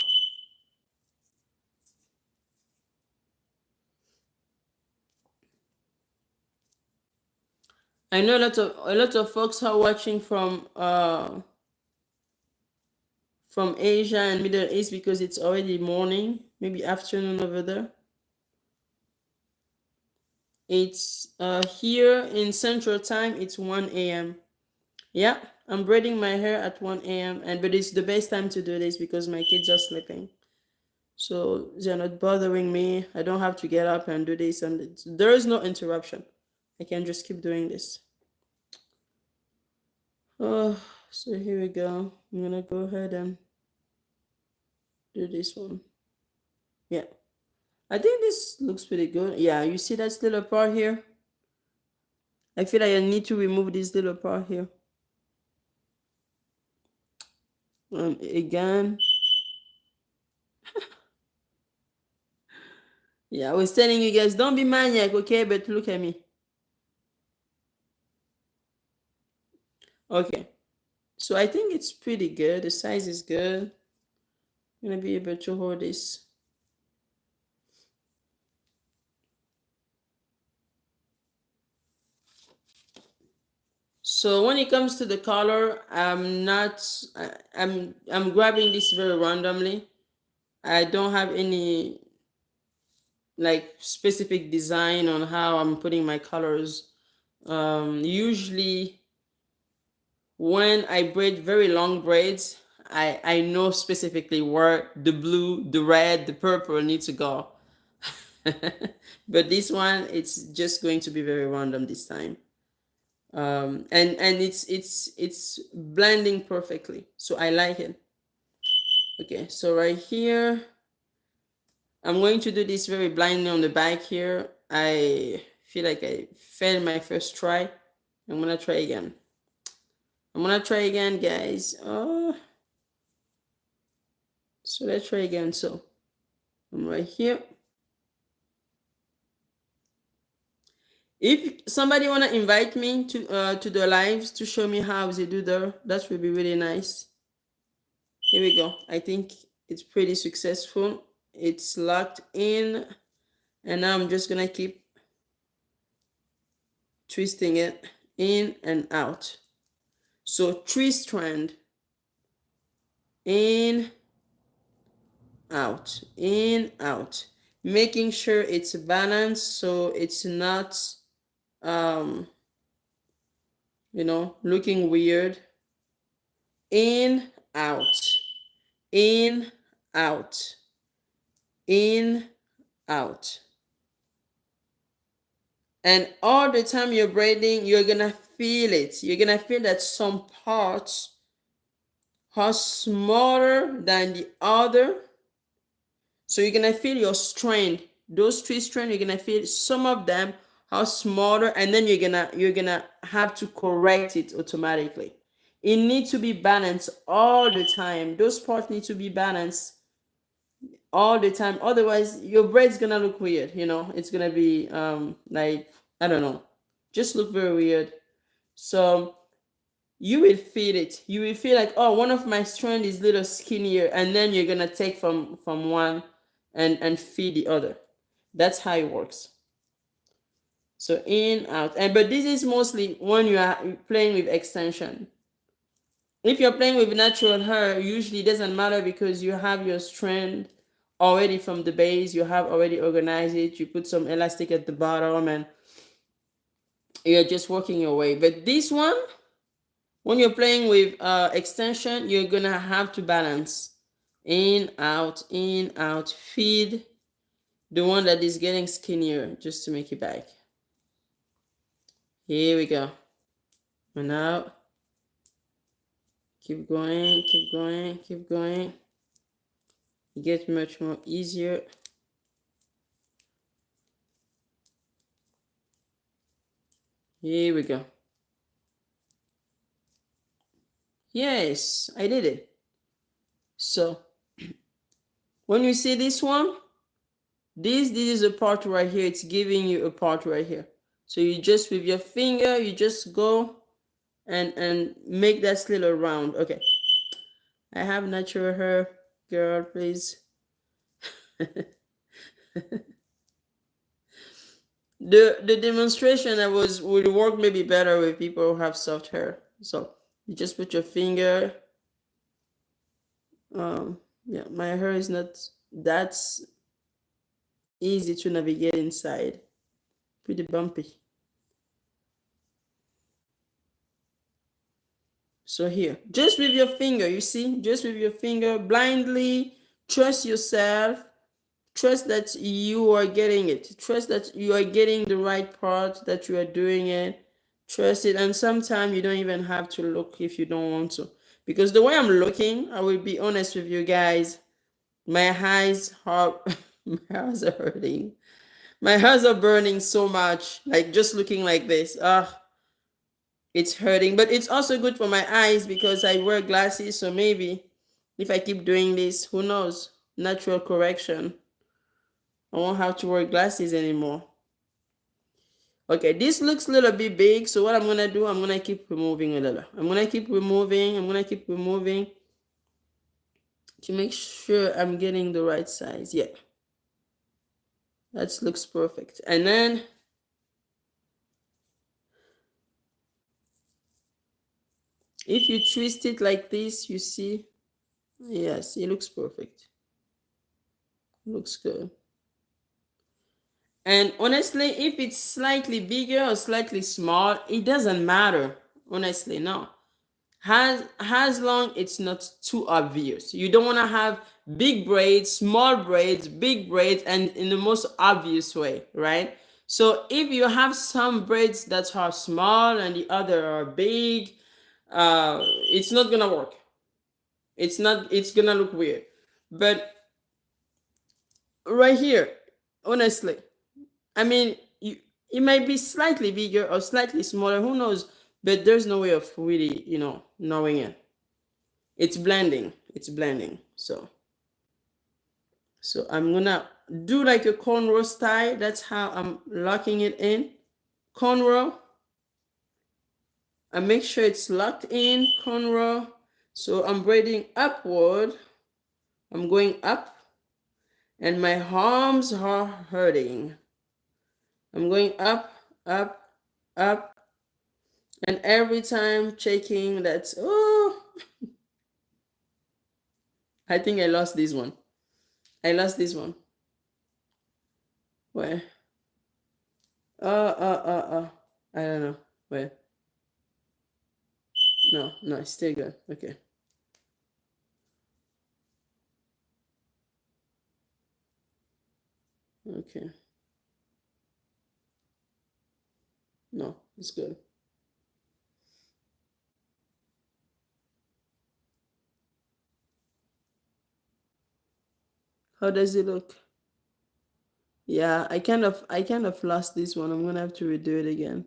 I know a lot of folks are watching from Asia and Middle East because it's already morning, maybe afternoon over there. It's here in Central Time. It's 1 a.m. Yeah, I'm braiding my hair at 1 a.m. but it's the best time to do this because my kids are sleeping, so they're not bothering me. I don't have to get up and do this, and there is no interruption. I can just keep doing this. Oh, so here we go. I'm gonna go ahead and do this one. Yeah, I think this looks pretty good. Yeah, you see that little part here? I feel like I need to remove this little part here. Again. Yeah, I was telling you guys, don't be maniac, okay? But look at me. Okay. So I think it's pretty good. The size is good. I'm gonna be able to hold this. So when it comes to the color, I'm grabbing this very randomly. I don't have any like specific design on how I'm putting my colors. Usually when I braid very long braids, I know specifically where the blue, the red, the purple need to go. But this one, it's just going to be very random this time. And it's blending perfectly, so I like it. Okay, so right here, I'm going to do this very blindly on the back here. I feel like I failed my first try. I'm gonna try again. I'm gonna try again, guys. Oh, so let's try again. So I'm right here. If somebody wanna invite me to the lives to show me how they do that would be really nice. Here we go. I think it's pretty successful. It's locked in, and now I'm just gonna keep twisting it in and out. So 3 strand, in, out, in, out, making sure it's balanced so it's not looking weird. In, out, in, out, in, out. And all the time you're braiding, you're gonna feel it. You're gonna feel that some parts are smaller than the other. So you're gonna feel your strand. Those 3 strands, you're gonna feel some of them are smaller, and then you're gonna have to correct it automatically. It needs to be balanced all the time. Those parts need to be balanced all the time. Otherwise, your braid's gonna look weird. It's gonna be like, I don't know, just look very weird. So you will feel it. You will feel like, oh, one of my strand is a little skinnier, and then you're gonna take from one and feed the other. That's how it works. So in, out, and but this is mostly when you are playing with extension. If you're playing with natural hair, usually it doesn't matter because you have your strand already from the base. You have already organized it. You put some elastic at the bottom, and you're just working your way. But this one, when you're playing with extension, you're gonna have to balance in, out, feed the one that is getting skinnier just to make it back. Here we go. And now, keep going, keep going, keep going. It gets much more easier. Here we go. Yes, I did it. So when you see this one, this is a part right here. It's giving you a part right here. So you just, with your finger, you just go and make that little round. Okay, I have natural hair, girl, please. The demonstration I was would work maybe better with people who have soft hair. So you just put your finger. Yeah, my hair is not that easy to navigate inside. Pretty bumpy. So here, just with your finger, you see, just with your finger, blindly, trust yourself, trust that you are getting it, trust that you are getting the right part, that you are doing it, trust it. And sometimes you don't even have to look if you don't want to. Because the way I'm looking, I will be honest with you guys, my eyes are, my eyes are hurting. My eyes are burning so much, like just looking like this. It's hurting, but it's also good for my eyes because I wear glasses. So maybe if I keep doing this, who knows? Natural correction. I won't have to wear glasses anymore. Okay, this looks a little bit big. So what I'm going to do, I'm going to keep removing a little. I'm going to keep removing to make sure I'm getting the right size. Yeah. That looks perfect. And then if you twist it like this, you see, yes, it looks perfect. Looks good. And honestly, if it's slightly bigger or slightly small, it doesn't matter. Honestly, no. As long it's not too obvious. You don't want to have big braids, small braids, big braids, and in the most obvious way, right? So if you have some braids that are small and the other are big, it's not gonna work. It's not. It's gonna look weird. But right here, honestly, I mean, it might be slightly bigger or slightly smaller. Who knows? But there's no way of really, knowing it. It's blending. It's blending. So I'm gonna do like a cornrow style. That's how I'm locking it in. Cornrow. I make sure it's locked in. Cornrow. So I'm braiding upward. I'm going up, and my arms are hurting. I'm going up, up, up, and every time checking that's, oh, I think I lost this one. I lost this one. Where? I don't know. Where? No, no, it's still good. Okay. Okay. No, it's good. How does it look? Yeah, I kind of lost this one. I'm gonna have to redo it again.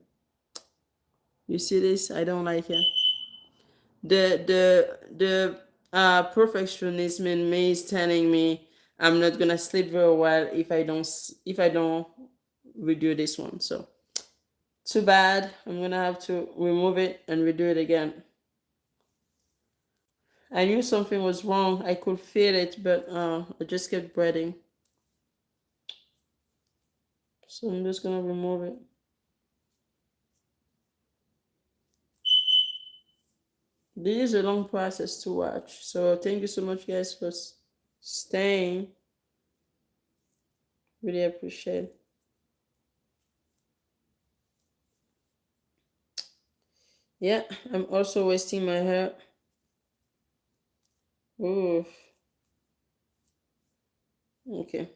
You see this? I don't like it. The perfectionism in me is telling me I'm not gonna sleep very well if I don't redo this one. So too bad. I'm gonna have to remove it and redo it again. I knew something was wrong. I could feel it, but I just kept breathing. So I'm just gonna remove it. This is a long process to watch. So thank you so much, guys, for staying. Really appreciate it. Yeah, I'm also wasting my hair. Ooh, okay.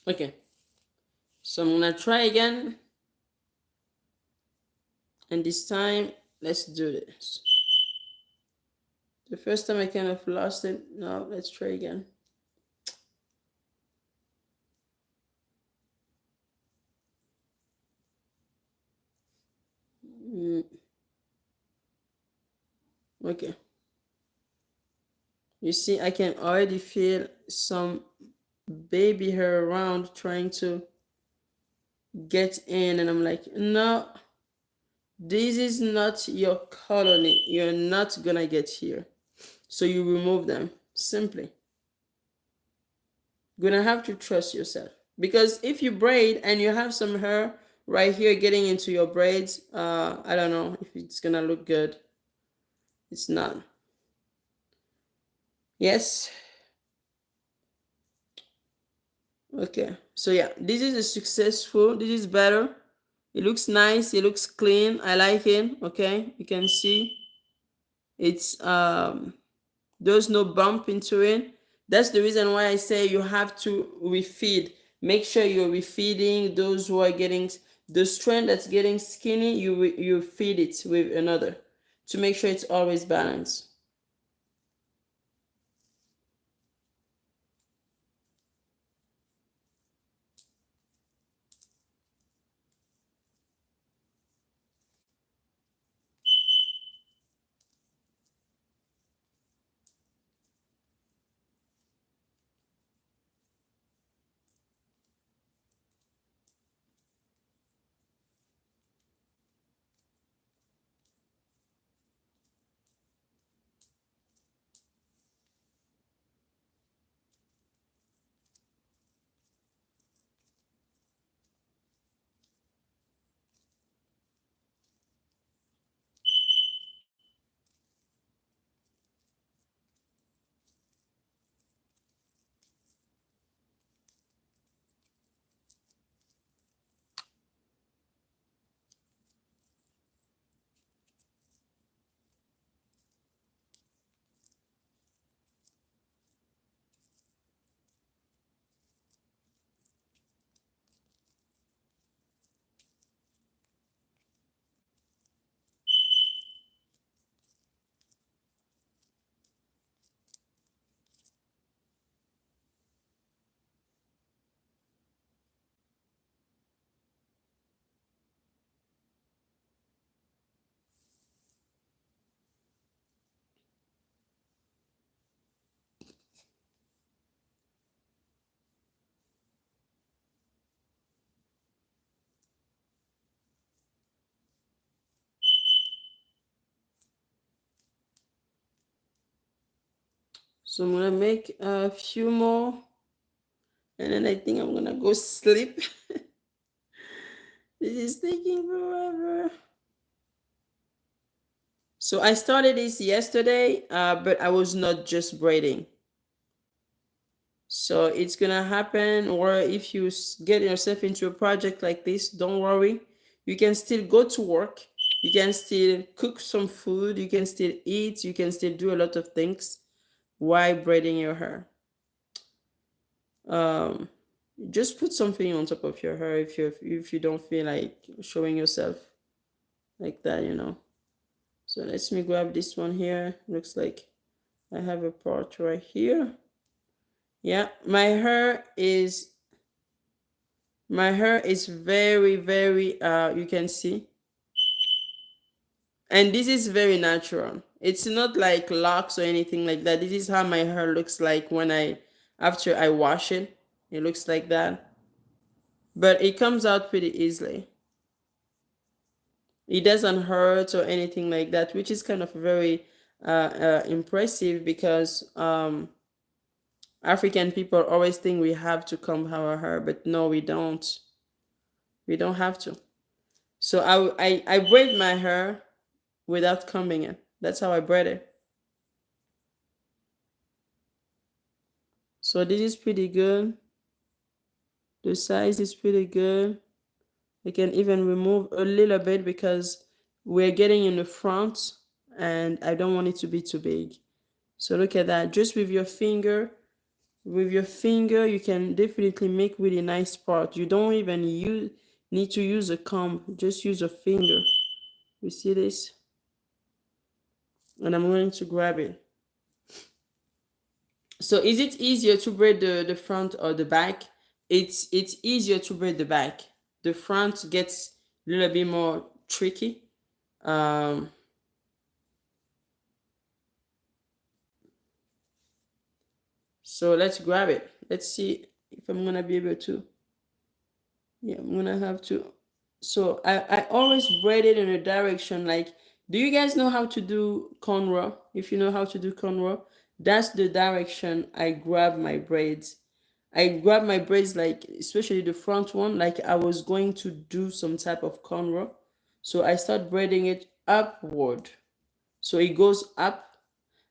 Okay, so I'm gonna try again, and this time, let's do this. The first time I kind of lost it. Now let's try again. Mm, okay. You see, I can already feel some baby hair around trying to get in, and I'm like, no, this is not your colony. You're not gonna get here. So you remove them simply. Gonna have to trust yourself, because if you braid and you have some hair right here getting into your braids, I don't know if it's gonna look good. It's not. Yes. Okay, so yeah, this is a successful. This is better. It looks nice, it looks clean, I like it. Okay, you can see it's there's no bump into it. That's the reason why I say you have to refeed. Make sure you're refeeding those who are getting the strand that's getting skinny. You feed it with another to make sure it's always balanced. So I'm gonna make a few more, and then I think I'm gonna go sleep. This is taking forever. So I started this yesterday, but I was not just braiding. So it's gonna happen, or if you get yourself into a project like this, don't worry. You can still go to work. You can still cook some food. You can still eat. You can still do a lot of things while braiding your hair. Um, just put something on top of your hair if you don't feel like showing yourself like that, you know. So let me grab this one here. Looks like I have a part right here. Yeah, my hair is very, very you can see, and this is very natural. It's not like locks or anything like that. This is how my hair looks like when I after I wash it. It looks like that, but it comes out pretty easily. It doesn't hurt or anything like that, which is kind of very impressive because African people always think we have to comb our hair, but no, we don't. We don't have to. So I braid my hair without combing it. That's how I braid it. So this is pretty good. The size is pretty good. I can even remove a little bit because we're getting in the front and I don't want it to be too big. So look at that. Just with your finger, you can definitely make really nice part. You don't even need to use a comb. Just use a finger. You see this? And I'm going to grab it. So is it easier to braid the front or the back? It's easier to braid the back. The front gets a little bit more tricky. Um, so let's grab it. Let's see if I'm gonna be able to. Yeah, I'm gonna have to. So I always braid it in a direction like. Do you guys know how to do cornrow? If you know how to do cornrow, that's the direction I grab my braids. I grab my braids like, especially the front one, like I was going to do some type of cornrow. So I start braiding it upward. So it goes up,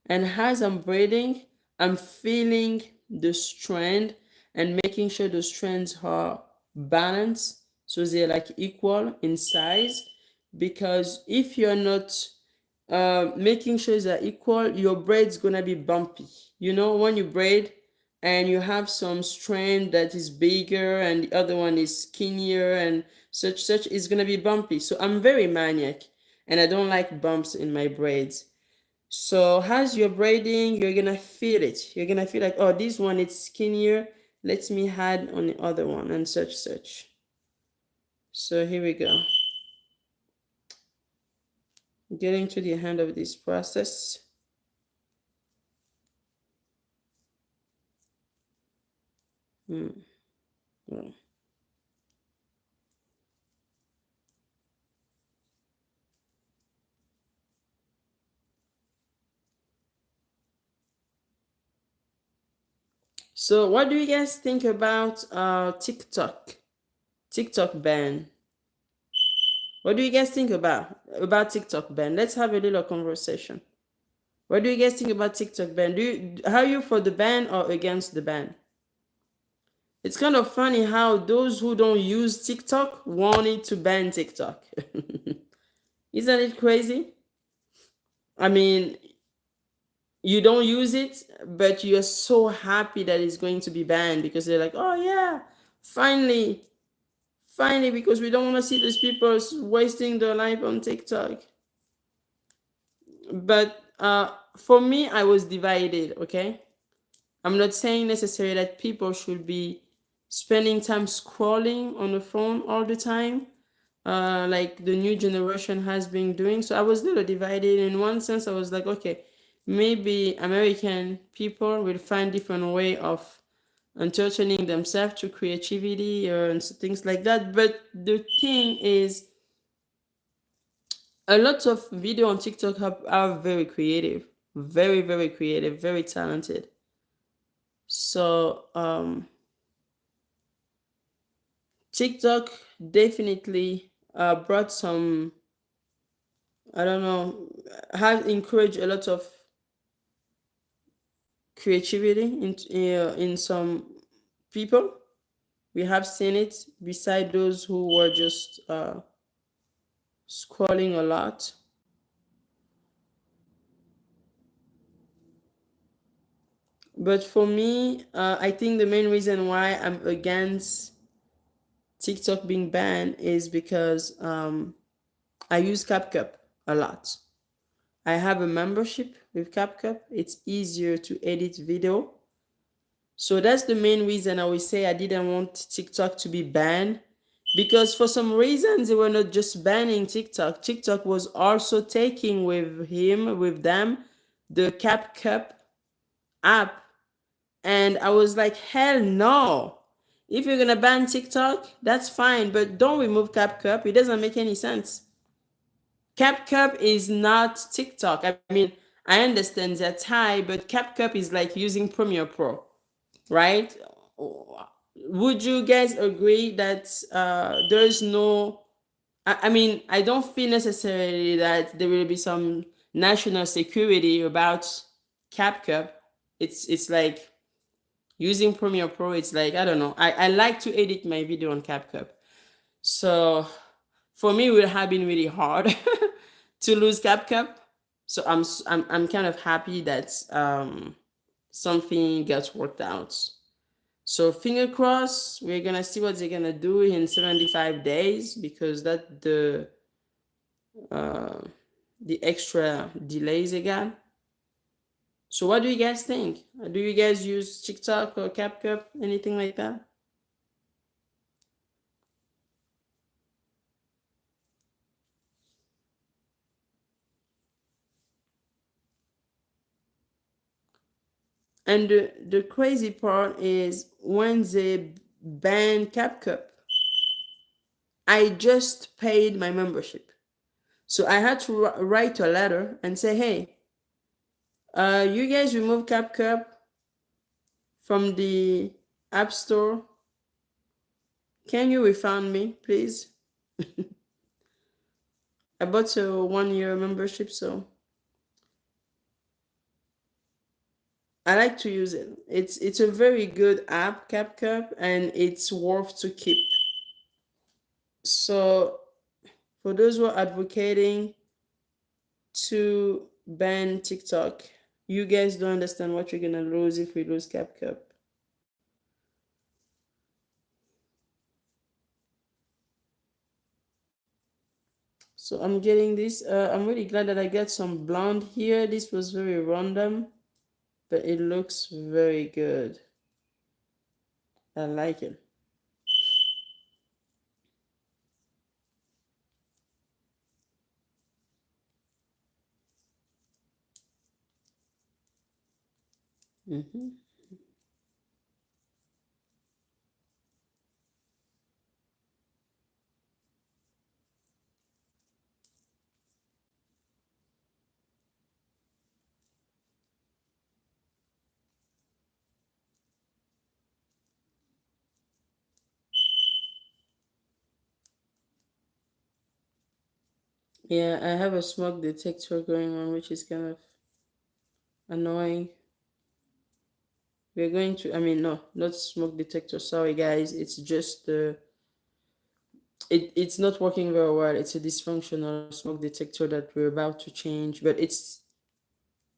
and as I'm braiding, I'm feeling the strand and making sure the strands are balanced so they're like equal in size. Because if you're not making sure they're equal, your braid's gonna be bumpy. You know, when you braid and you have some strand that is bigger and the other one is skinnier and such is gonna be bumpy. So I'm very maniac and I don't like bumps in my braids. So as you're braiding, you're gonna feel it. You're gonna feel like, oh, this one is skinnier. Let me add on the other one and such. So here we go. Getting to the end of this process. Hmm. Yeah. So what do you guys think about TikTok? TikTok ban. What do you guys think about TikTok ban? Let's have a little conversation. What do you guys think about TikTok ban? Are you for the ban or against the ban? It's kind of funny how those who don't use TikTok wanted to ban TikTok. Isn't it crazy? I mean, you don't use it, but you're so happy that it's going to be banned because they're like, oh yeah, finally, finally, because we don't want to see these people wasting their life on TikTok. But for me, I was divided, okay? I'm not saying necessarily that people should be spending time scrolling on the phone all the time, like the new generation has been doing. So I was a little divided. In one sense, I was like, okay, maybe American people will find different way of entertaining themselves through creativity or and things like that. But the thing is, a lot of video on TikTok are very creative, very, very creative, very talented. So TikTok definitely brought some, I don't know, has encouraged a lot of creativity in some people. We have seen it beside those who were just scrolling a lot. But for me, I think the main reason why I'm against TikTok being banned is because I use CapCut a lot. I have a membership with CapCut. It's easier to edit video. So that's the main reason I would say I didn't want TikTok to be banned, because for some reasons they were not just banning TikTok. TikTok was also taking with them the CapCut app. And I was like, hell no. If you're gonna ban TikTok, that's fine, but don't remove CapCut. It doesn't make any sense. CapCut is not TikTok. I mean, I understand that high, but CapCut is like using Premiere Pro, right? Would you guys agree that there's no? I mean, I don't feel necessarily that there will be some national security about CapCut. It's like using Premiere Pro. It's like, I don't know. I like to edit my video on CapCut, so for me, it would have been really hard to lose CapCut. So I'm kind of happy that something gets worked out. So finger crossed, we're gonna see what they're gonna do in 75 days, because that uh, the extra delays again. So what do you guys think? Do you guys use TikTok or CapCut, anything like that? And the crazy part is when they banned CapCut, I just paid my membership. So I had to write a letter and say, hey, you guys remove CapCut from the App Store. Can you refund me, please? I bought a 1 year membership, so I like to use it. It's a very good app, CapCut, and it's worth to keep. So for those who are advocating to ban TikTok, you guys don't understand what you're gonna lose if we lose CapCut. So I'm getting this. I'm really glad that I got some blonde here. This was very random, but it looks very good. I like it. Hmm. Yeah, I have a smoke detector going on, which is kind of annoying. We're going to, I mean, no, not smoke detector. Sorry, guys. It's just it's not working very well. It's a dysfunctional smoke detector that we're about to change, but it's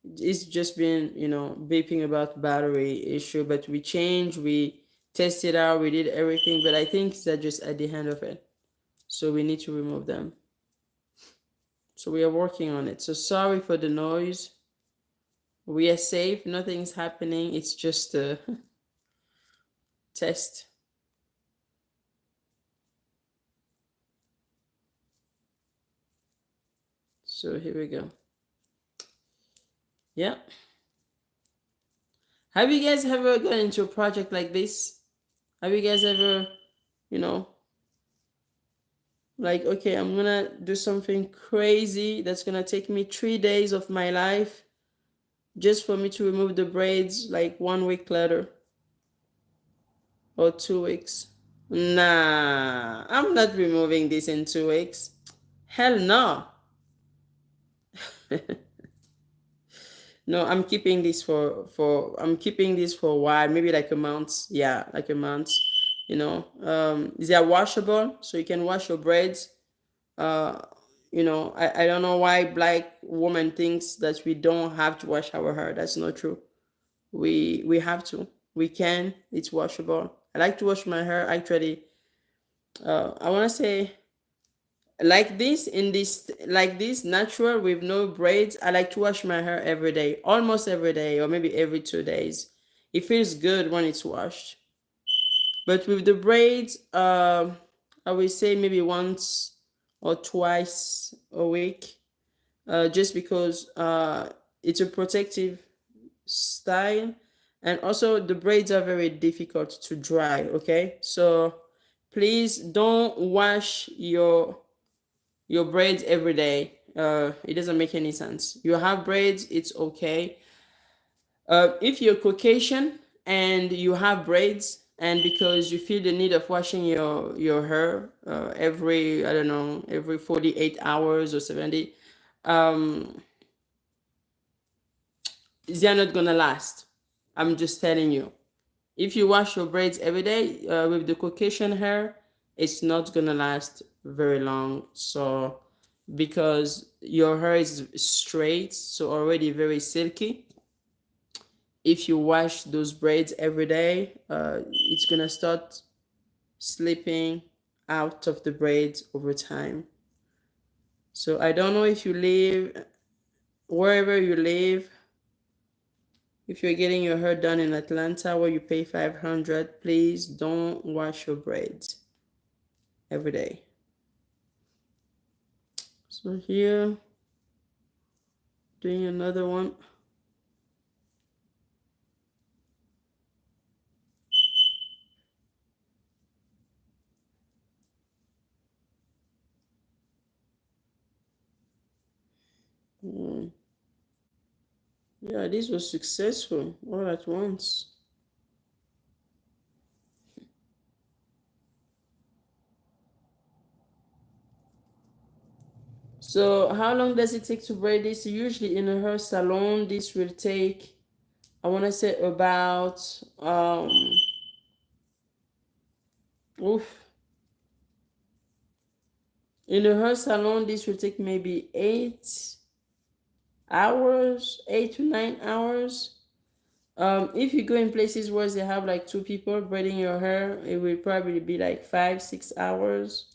just been, beeping about battery issue. But we tested out, we did everything, but I think that's just at the end of it. So we need to remove them. So we are working on it. So sorry for the noise. We are safe. Nothing's happening. It's just a test. So here we go. Yeah. Have you guys ever gone into a project like this? Have you guys ever, you know, like, okay, I'm gonna do something crazy that's gonna take me 3 days of my life. just for me to remove the braids like 1 week later or 2 weeks. Nah, I'm not removing this in 2 weeks. Hell no. No, I'm keeping this I'm keeping this for a while, maybe like a month. Yeah, like a month. They are washable, so you can wash your braids. Uh, I don't know why black woman thinks that we don't have to wash our hair. That's not true. We have to. We can. It's washable. I like to wash my hair actually. I want to say like this natural with no braids. I like to wash my hair every day, almost every day, or maybe every 2 days. It feels good when it's washed. But with the braids, I would say maybe once or twice a week, just because it's a protective style, and also the braids are very difficult to dry. Okay, so please don't wash your braids every day. It doesn't make any sense. You have braids, it's okay. If you're Caucasian and you have braids, and because you feel the need of washing your hair every, I don't know, every 48 hours or 70, um, they're not gonna last. I'm just telling you. If you wash your braids every day with the Caucasian hair, it's not gonna last very long. So, because your hair is straight, so already very silky, if you wash those braids every day, it's gonna start slipping out of the braids over time. So I don't know if you live wherever you live. If you're getting your hair done in Atlanta where you pay 500, please don't wash your braids every day. So here, doing another one. Mm. Yeah, this was successful all at once. So how long does it take to braid this? Usually in a hair salon, this will take, I want to say about, oof. In a hair salon, this will take maybe 8 hours, 8 to 9 hours. If you go in places where they have like two people braiding your hair, it will probably be like 5, 6 hours.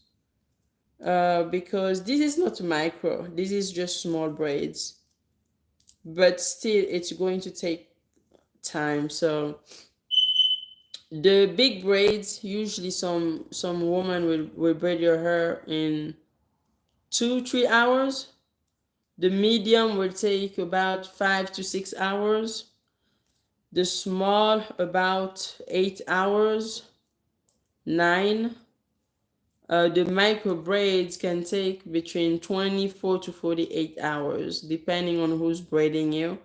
Because this is not micro, this is just small braids, but still it's going to take time. So the big braids, usually some woman will braid your hair in 2, 3 hours. The medium will take about 5 to 6 hours. The small about 8 hours, 9. The micro braids can take between 24 to 48 hours, depending on who's braiding you.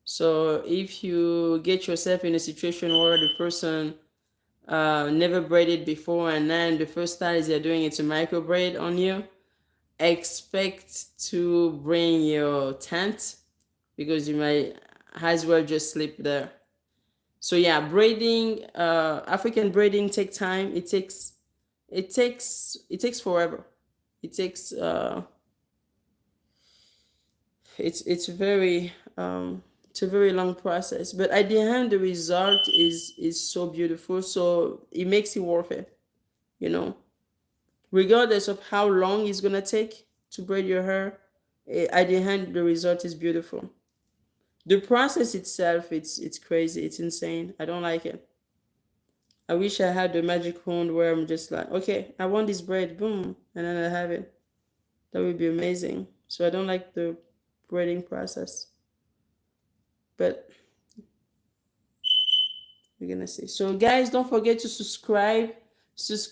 So if you get yourself in a situation where the person never braided before, and then the first style they're doing it's a micro braid on you, expect to bring your tent, because you might as well just sleep there. So yeah, braiding, African braiding take time. It takes forever. It takes it's a very long process, but at the end the result is so beautiful, so it makes it worth it, you know regardless of how long it's gonna take to braid your hair. At the end the result is beautiful. The process itself, it's crazy, it's insane. I don't like it. I wish I had the magic wand where I'm just like, okay, I want this braid, boom, and then I have it. That would be amazing. So I don't like the braiding process, but we're gonna see. So guys, don't forget to subscribe,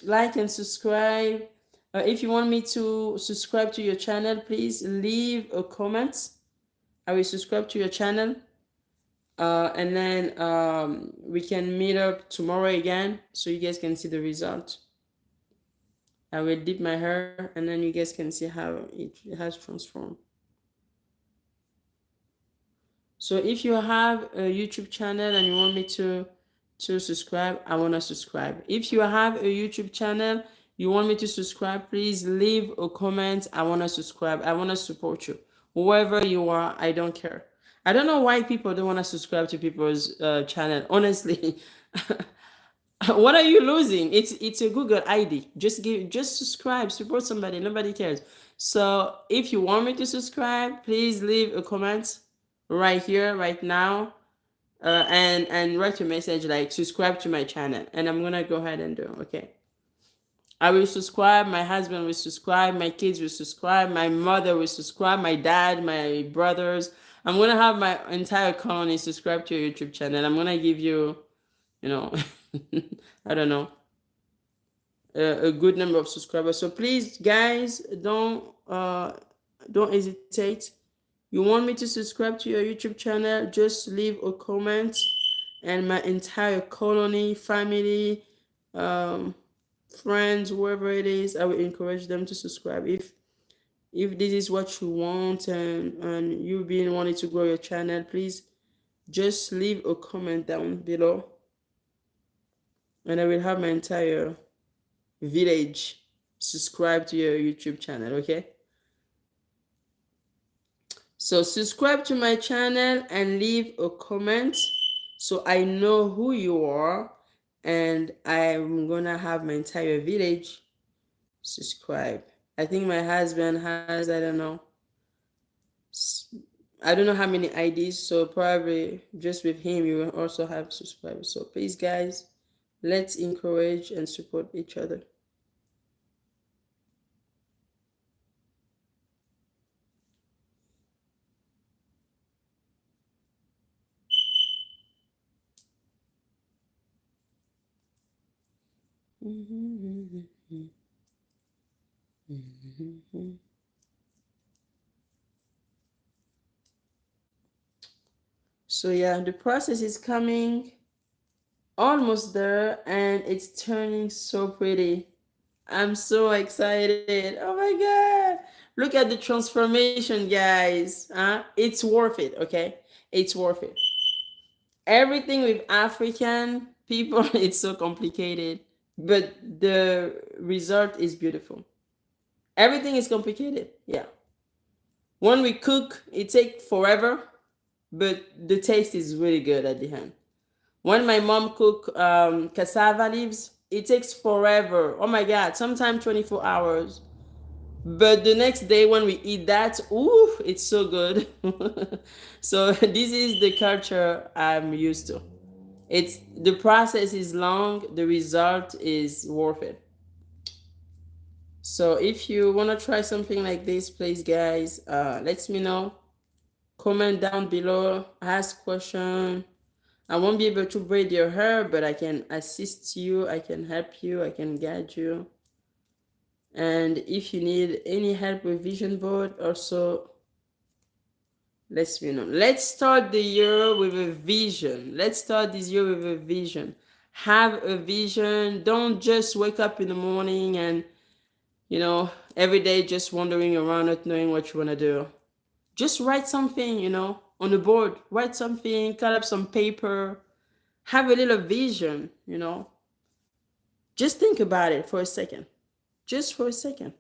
like and subscribe. If you want me to subscribe to your channel, please leave a comment. I will subscribe to your channel. And then we can meet up tomorrow again so you guys can see the result. I will dip my hair and then you guys can see how it has transformed. So if you have a YouTube channel and you want me to subscribe, I want to subscribe. If you have a YouTube channel, you want me to subscribe, please leave a comment. I want to subscribe. I want to support you. Whoever you are, I don't care. I don't know why people don't want to subscribe to people's channel. Honestly, what are you losing? It's a Google ID. Just subscribe, support somebody. Nobody cares. So if you want me to subscribe, please leave a comment right here, right now, and write a message like subscribe to my channel, and I'm gonna go ahead and do. Okay. I will subscribe. My husband will subscribe. My kids will subscribe. My mother will subscribe. My dad, my brothers. I'm gonna have my entire colony subscribe to your YouTube channel. I'm gonna give you, you know, I don't know, a good number of subscribers. So please, guys, don't hesitate. You want me to subscribe to your YouTube channel? Just leave a comment, and my entire colony, family, um, friends, whoever it is, I will encourage them to subscribe. If this is what you want, and you've been wanting to grow your channel, please just leave a comment down below, and I will have my entire village subscribe to your YouTube channel. Okay. So subscribe to my channel and leave a comment so I know who you are, and I'm gonna have my entire village subscribe. I think my husband has, I don't know how many IDs, so probably just with him you will also have subscribers. So please, guys, let's encourage and support each other. So yeah, the process is coming almost there, and it's turning so pretty. I'm so excited. Oh my god. Look at the transformation, guys. It's worth it, okay? It's worth it. Everything with African people, it's so complicated, but the result is beautiful. Everything is complicated. Yeah. When we cook, it takes forever, but the taste is really good at the end. When my mom cook cassava leaves, it takes forever. Oh my god, sometimes 24 hours. But the next day when we eat that, ooh, it's so good. So this is the culture I'm used to. It's the process is long, the result is worth it. So if you want to try something like this, please, guys, let me know. Comment down below, ask question. I won't be able to braid your hair, but I can assist you, I can help you, I can guide you. And if you need any help with vision board, also let me know. Let's start the year with a vision. Let's start this year with a vision. Have a vision. Don't just wake up in the morning and, every day just wandering around not knowing what you want to do. Just write something, on the board. Write something, cut up some paper. Have a little vision. Just think about it for a second. Just for a second.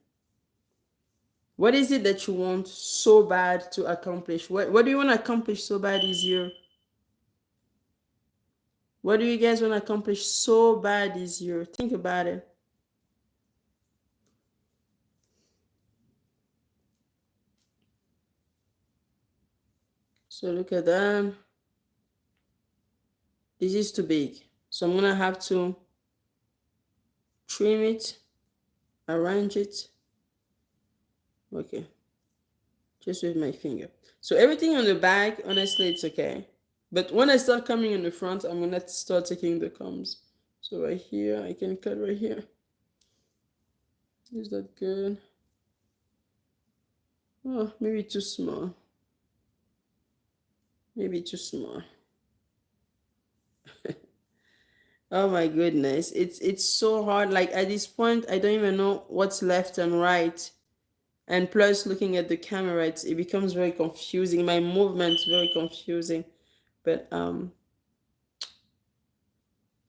What is it that you want so bad to accomplish? What do you want to accomplish so bad this year? What do you guys want to accomplish so bad this year? Think about it. So look at that. This is too big. So I'm going to have to trim it, arrange it. Okay. Just with my finger. So everything on the back, honestly, it's okay. But when I start coming in the front, I'm going to start taking the combs. So right here, I can cut right here. Is that good? Oh, maybe too small. Maybe too small. Oh my goodness. It's so hard. Like at this point I don't even know what's left and right. And plus looking at the camera it becomes very confusing. My movements very confusing. But I'm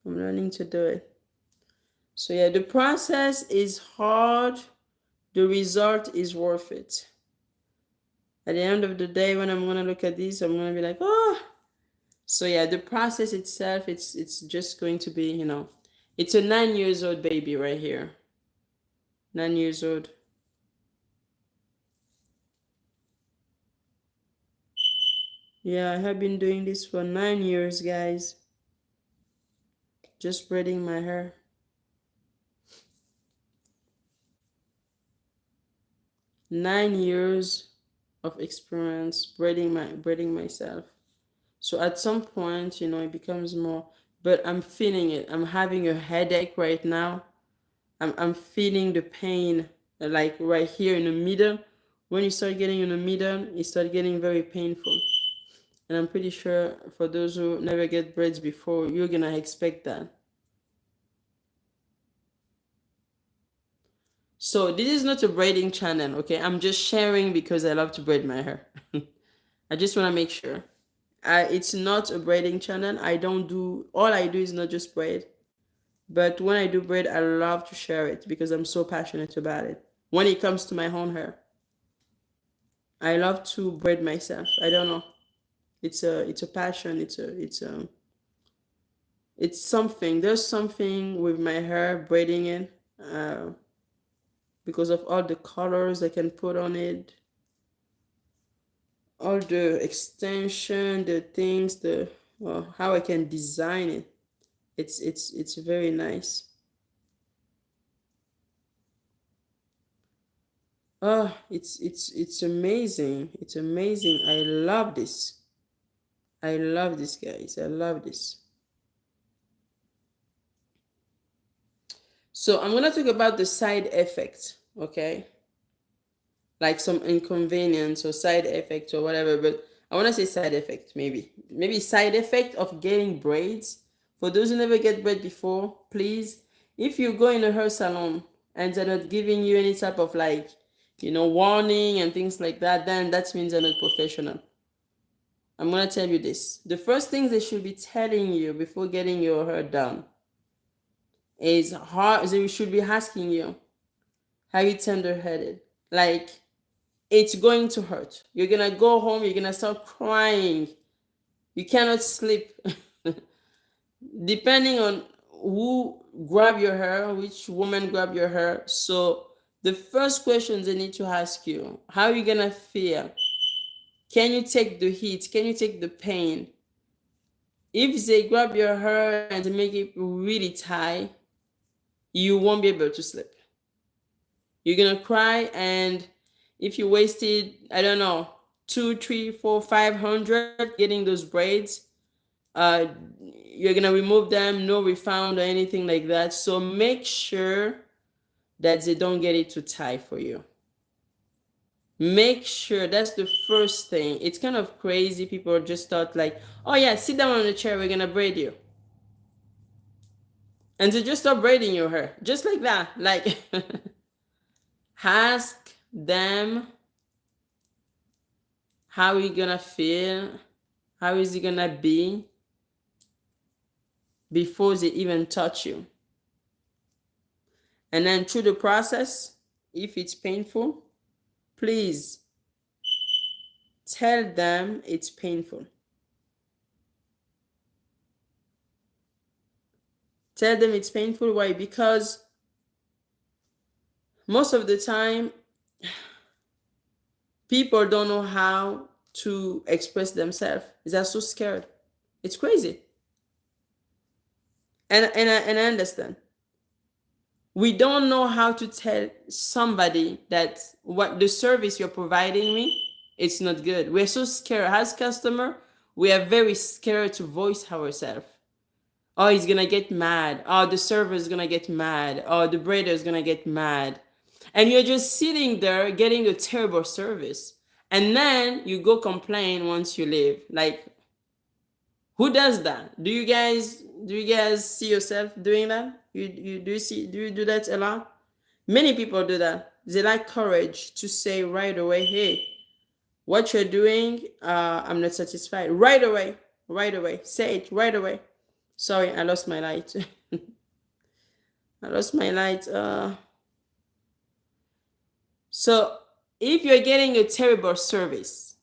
learning to do it. So yeah, the process is hard. The result is worth it. At the end of the day, when I'm gonna look at this, I'm gonna be like, oh. So yeah, the process itself, it's just going to be, it's a 9 years old baby right here. 9 years old. Yeah, I have been doing this for 9 years, guys. Just braiding my hair. 9 years of experience braiding myself. So at some point, it becomes more, but I'm feeling it. I'm having a headache right now. I'm feeling the pain like right here in the middle. When you start getting in the middle, it start getting very painful. And I'm pretty sure for those who never get braids before, you're gonna expect that. So this is not a braiding channel, okay? I'm just sharing because I love to braid my hair. I just want to make sure. It's not a braiding channel. All I do is not just braid. But when I do braid, I love to share it because I'm so passionate about it. When it comes to my own hair, I love to braid myself. I don't know. It's a passion. It's something. There's something with my hair braiding it, because of all the colors I can put on it, all the extension, the things, the how I can design it. It's very nice. Oh, it's amazing. It's amazing. I love this. I love this, guys. I love this. So I'm gonna talk about the side effects, okay? Like some inconvenience or side effect or whatever, but I want to say side effect, maybe side effect of getting braids. For those who never get braid before, please, if you go in a hair salon and they're not giving you any type of like, warning and things like that, then that means they're not professional. I'm gonna tell you this: the first things they should be telling you before getting your hair done is how they should be asking you, are you tender-headed? Like, it's going to hurt. You're gonna go home, you're gonna start crying. You cannot sleep. Depending on who grab your hair, which woman grab your hair. So the first questions they need to ask you, how are you gonna feel? Can you take the heat? Can you take the pain? If they grab your hair and make it really tight, you won't be able to sleep. You're gonna cry, and if you wasted, I don't know, two, three, four, 500 getting those braids, uh, you're gonna remove them, no refund or anything like that. So make sure that they don't get it too tight for you. Make sure that's the first thing. It's kind of crazy. People just thought like, oh yeah, sit down on the chair, we're gonna braid you. And they just start braiding your hair. Just like that. Like ask them how you gonna feel, how is it gonna be before they even touch you. And then through the process, if it's painful, please tell them it's painful. Tell them it's painful. Why? Because most of the time, people don't know how to express themselves. They're so scared. It's crazy. And I understand. We don't know how to tell somebody that what the service you're providing me, it's not good. We're so scared. As customer, we are very scared to voice ourselves. Oh, he's gonna get mad. Oh, the server is gonna get mad. Oh, the braider is gonna get mad. And you're just sitting there getting a terrible service. And then you go complain once you leave. Like, Who does that? Do you guys see yourself doing that? Do you do that a lot? Many people do that. They like courage to say right away, hey, what you're doing, I'm not satisfied. Right away. Right away. Say it right away. Sorry, I lost my light. I lost my light. So if you're getting a terrible service,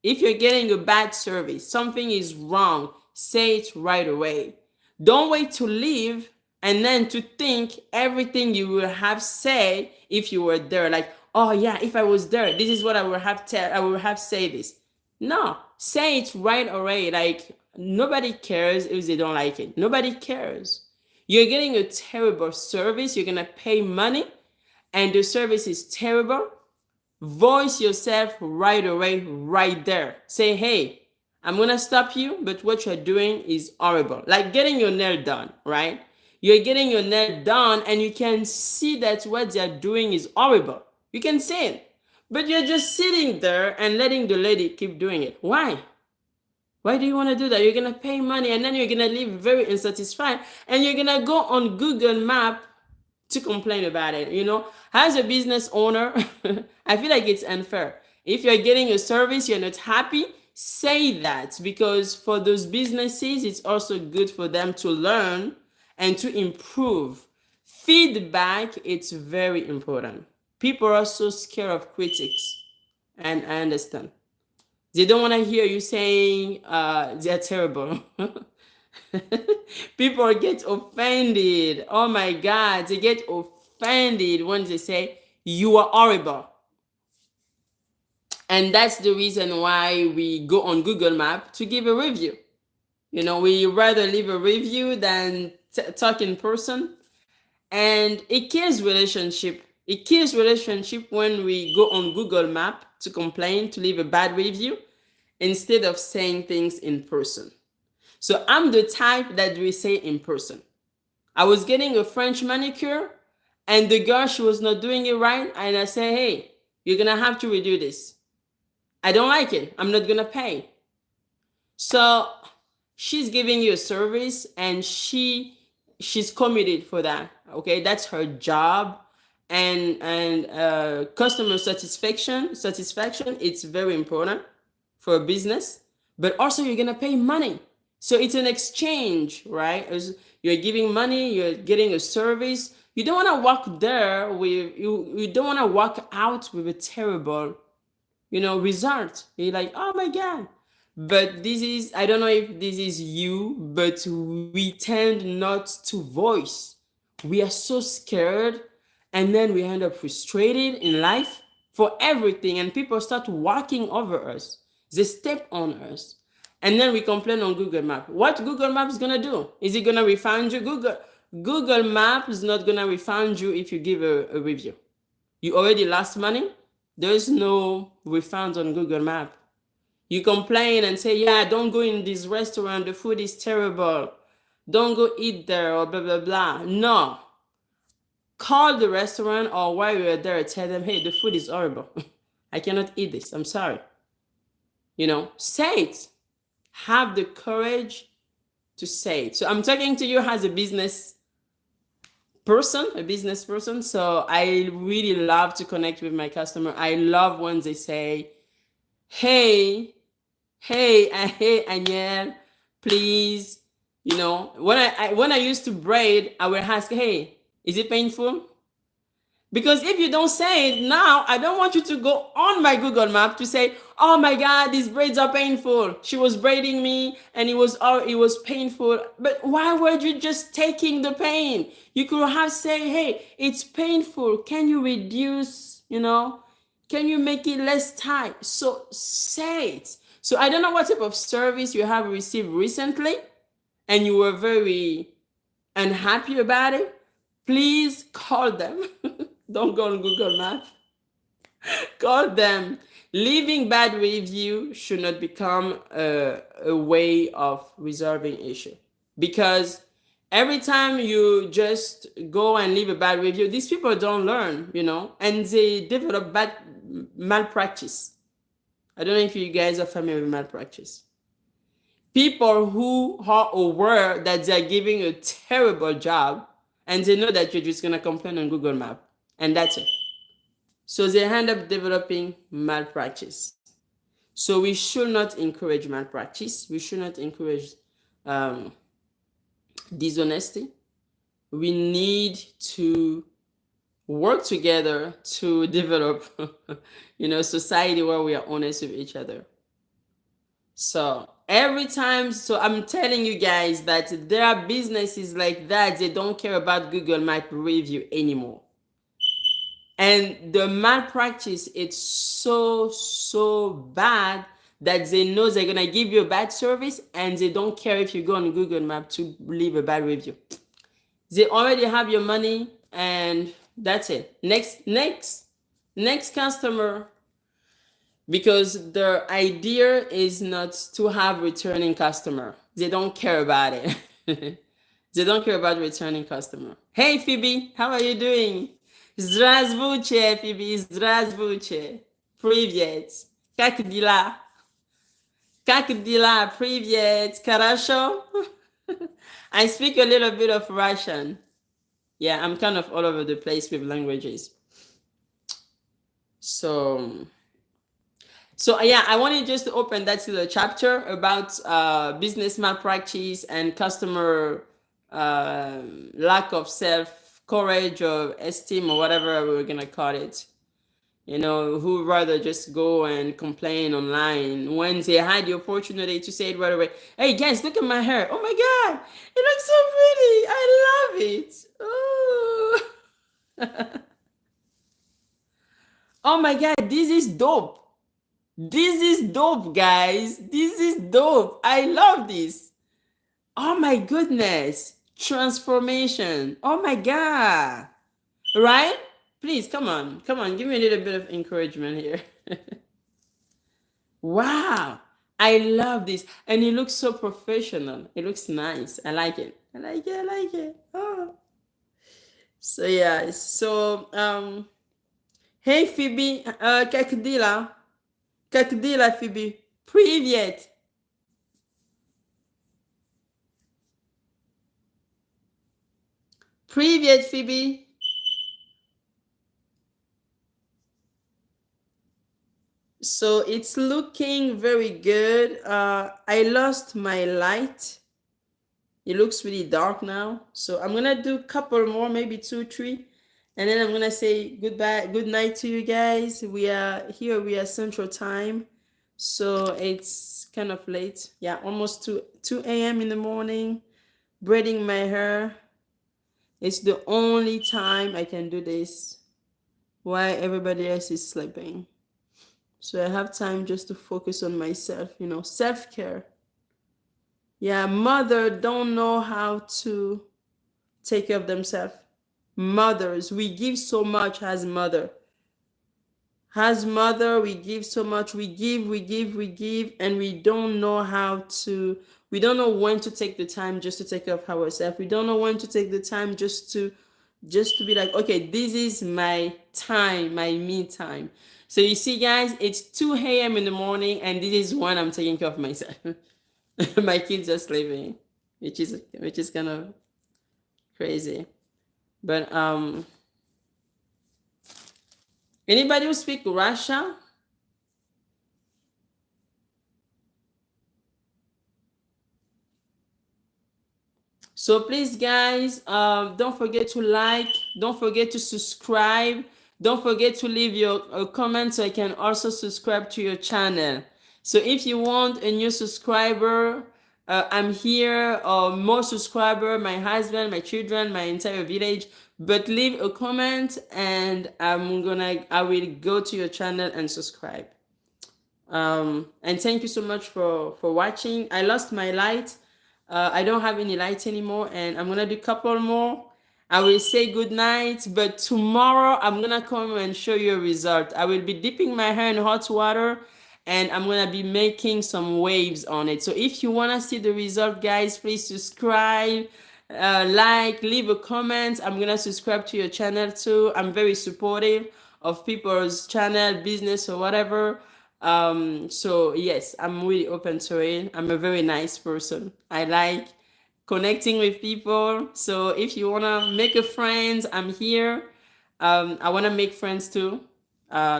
if you're getting a bad service, something is wrong, say it right away. Don't wait to leave and then to think everything you will have said if you were there. Like, oh yeah, if I was there, this is what I would have I would have said this. No, say it right away. Like nobody cares if they don't like it. Nobody cares. You're getting a terrible service, you're gonna pay money, and the service is terrible. Voice yourself right away, right there. Say, hey, I'm gonna stop you, but what you're doing is horrible. Like getting your nail done, right? You're getting your nail done and you can see that what they're doing is horrible. You can see it. But you're just sitting there and letting the lady keep doing it. Why? Why do you want to do that? You're going to pay money and then you're going to leave very unsatisfied and you're going to go on Google Map to complain about it. As a business owner, I feel like it's unfair. If you're getting a service, you're not happy, say that, because for those businesses, it's also good for them to learn and to improve. Feedback, it's very important. People are so scared of critics, and I understand. They don't want to hear you saying they're terrible. People get offended. Oh my God, they get offended when they say you are horrible. And that's the reason why we go on Google Map to give a review. We rather leave a review than talk in person. And it kills relationship. It kills relationship when we go on Google Map to complain, to leave a bad review, instead of saying things in person. So I'm the type that we say in person. I was getting a French manicure and the girl, she was not doing it right. And I say, hey, you're going to have to redo this. I don't like it. I'm not going to pay. So she's giving you a service and she's committed for that. Okay, that's her job. And customer satisfaction, it's very important for a business. But also you're going to pay money. So it's an exchange, right? You're giving money, you're getting a service. You don't want to walk there with you don't want to walk out with a terrible, result. You're like, oh my God. But I don't know if this is you, but we tend not to voice. We are so scared, and then we end up frustrated in life for everything, and people start walking over us. They step on us. And then we complain on Google Maps. What Google Maps gonna do? Is it gonna refund you? Google Maps is not gonna refund you if you give a review. You already lost money. There's no refund on Google Map. You complain and say, yeah, don't go in this restaurant, the food is terrible. Don't go eat there, or blah, blah, blah. No. Call the restaurant, or while you're there, tell them, hey, the food is horrible. I cannot eat this. I'm sorry. Say it. Have the courage to say it. So I'm talking to you as a business person. So I really love to connect with my customer. I love when they say, hey, Aniel, please. When I used to braid, I would ask, hey, is it painful? Because if you don't say it now, I don't want you to go on my Google Map to say, oh my God, these braids are painful. She was braiding me and it was painful. But why were you just taking the pain? You could have said, hey, it's painful. Can you reduce, can you make it less tight? So say it. So I don't know what type of service you have received recently and you were very unhappy about it. Please call them. Don't go on Google Maps. Call them. Leaving bad review should not become a way of resolving issue. Because every time you just go and leave a bad review, these people don't learn, and they develop bad malpractice. I don't know if you guys are familiar with malpractice. People who are aware that they're giving a terrible job and they know that you're just gonna complain on Google Map, and that's it. So they end up developing malpractice. So we should not encourage malpractice. We should not encourage um, dishonesty. We need to work together to develop, society where we are honest with each other. So every time, so I'm telling you guys that there are businesses like that. They don't care about Google Map review anymore. And the malpractice, it's so bad that they know they're gonna give you a bad service, and they don't care if you go on Google Map to leave a bad review. They already have your money, and that's it. Next customer, because the idea is not to have returning customer. They don't care about it. They don't care about returning customer. Hey Phoebe, how are you doing? Здравствуйте, Phoebe, здравствуйте. Привет. Как дела? Как дела? Привет. Хорошо? I speak a little bit of Russian. Yeah, I'm kind of all over the place with languages. So yeah, I wanted just to open that little chapter about business malpractice and customer lack of self courage or esteem or whatever we're gonna call it. Who rather just go and complain online when they had the opportunity to say it right away. Hey guys, look at my hair. Oh my god, it looks so pretty. I love it. Oh. Oh my god, this is dope. This is dope, guys. This is dope. I love this. Oh my goodness. Transformation. Oh my god. Right? Please, come on. Come on. Give me a little bit of encouragement here. Wow. I love this. And it looks so professional. It looks nice. I like it. I like it. I like it. Oh. So yeah. So hey Phoebe, как дела? Как дела, Phoebe? Привет. Привет, Phoebe. So it's looking very good. I lost my light. It looks really dark now. So I'm gonna do a couple more, maybe 2, 3. And then I'm gonna say goodbye, good night to you guys. We are Central Time. So it's kind of late. Yeah, almost 2 a.m. in the morning. Braiding my hair. It's the only time I can do this while everybody else is sleeping. So I have time just to focus on myself, self-care. Yeah, mother don't know how to take care of themselves. Mothers, we give so much as mother. As mother, we give so much. We give, and we don't know we don't know when to take the time just to take care of ourselves. We don't know when to take the time just to be like, okay, this is my time, my me time. So you see, guys, it's 2 a.m. in the morning, and this is when I'm taking care of myself. My kids are sleeping, which is kind of crazy. But anybody who speak Russian? So please, guys, don't forget to like, don't forget to subscribe, don't forget to leave your comment so I can also subscribe to your channel. So if you want a new subscriber, I'm here, or more subscriber, my husband, my children, my entire village. But leave a comment, and I will go to your channel and subscribe. And thank you so much for watching. I lost my light. I don't have any lights anymore, and I'm gonna do a couple more. I will say good night, but tomorrow I'm gonna come and show you a result. I will be dipping my hair in hot water, and I'm gonna be making some waves on it. So if you wanna see the result, guys, please subscribe, like, leave a comment. I'm gonna subscribe to your channel too. I'm very supportive of people's channel, business, or whatever. So yes, I'm really open to it. I'm a very nice person. I like connecting with people. So if you wanna make a friend, I'm here. I wanna make friends too.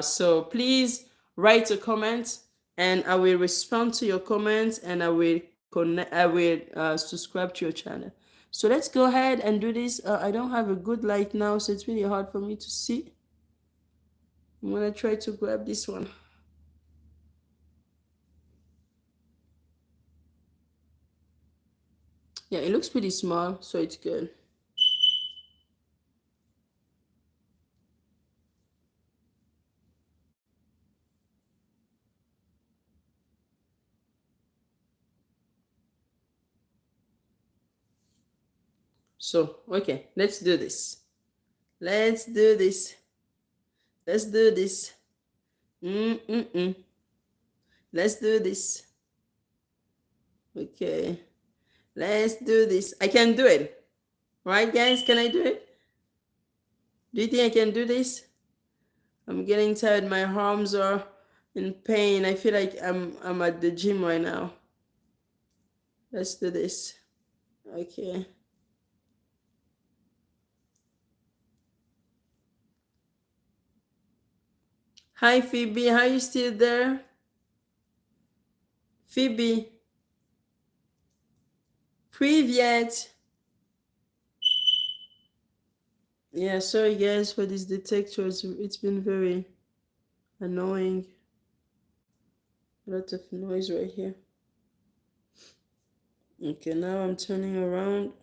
So please write a comment, and I will respond to your comments, and I will connect. I will subscribe to your channel. So let's go ahead and do this. I don't have a good light now, so it's really hard for me to see. I'm gonna try to grab this one. Yeah, it looks pretty small, so it's good. So, okay, let's do this. Let's do this. Let's do this. Mm-mm-mm. Let's do this. Okay, let's do this. I can do it. Right, guys? Can I do it? Do you think I can do this? I'm getting tired. My arms are in pain. I feel like I'm at the gym right now. Let's do this. Okay. Hi, Phoebe. Are you still there? Phoebe. Привет. Yeah, sorry guys for this detector. It's been very annoying. A lot of noise right here. Okay, now I'm turning around.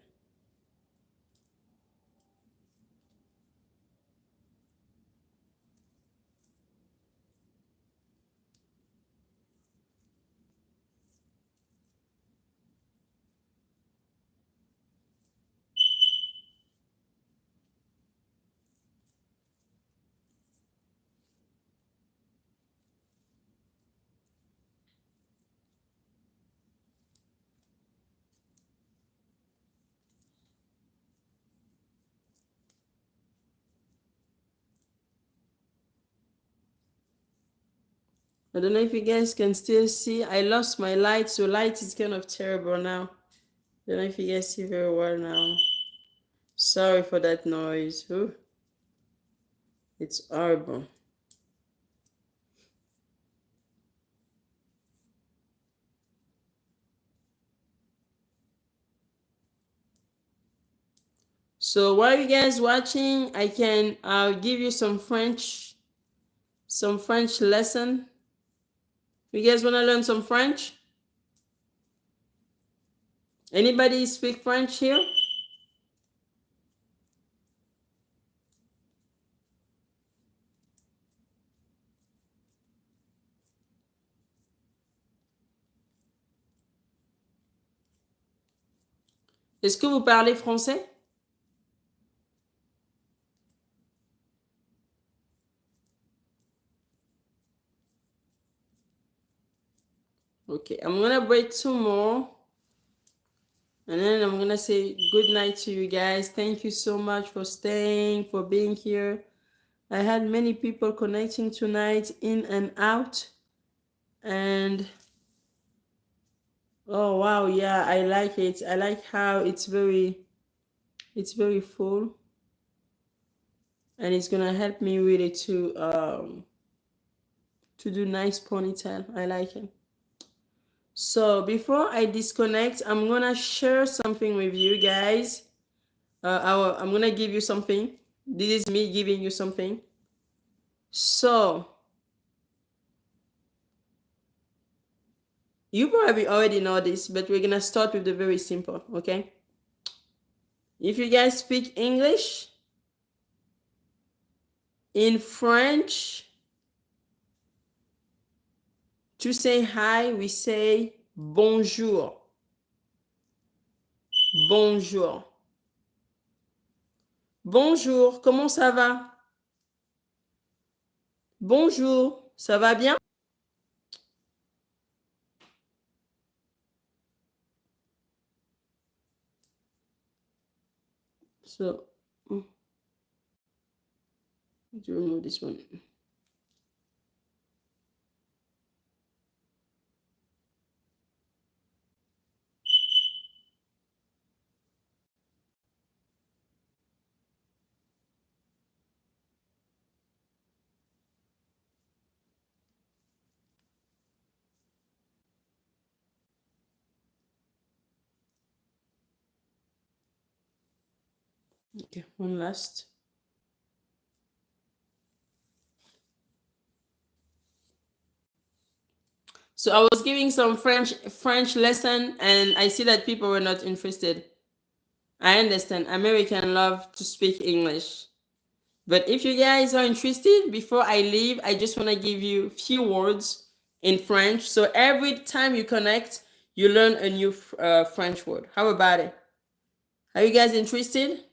I don't know if you guys can still see. I lost my light, so light is kind of terrible now. I don't know if you guys see very well now. Sorry for that noise. Ooh, it's horrible. So while you guys watching, I can give you some French lesson. You guys want to learn some French? Anybody speak French here? Est-ce que vous parlez français? Okay, I'm gonna break two more, and then I'm gonna say good night to you guys. Thank you so much for staying, for being here. I had many people connecting tonight, in and out, and oh wow, yeah, I like it. I like how it's very full, and it's gonna help me really to do nice ponytail. I like it. So before I disconnect, I'm gonna share something with you guys. I'm gonna give you something. This is me giving you something. So you probably already know this, but we're gonna start with the very simple, okay? If you guys speak English, in French, to say hi, we say bonjour. Bonjour. Bonjour, comment ça va? Bonjour, ça va bien? So, to remove this one. Okay, one last. So I was giving some French lesson, and I see that people were not interested. I understand. American love to speak English. But if you guys are interested, before I leave, I just want to give you few words in French. So every time you connect, you learn a new French word. How about it? Are you guys interested?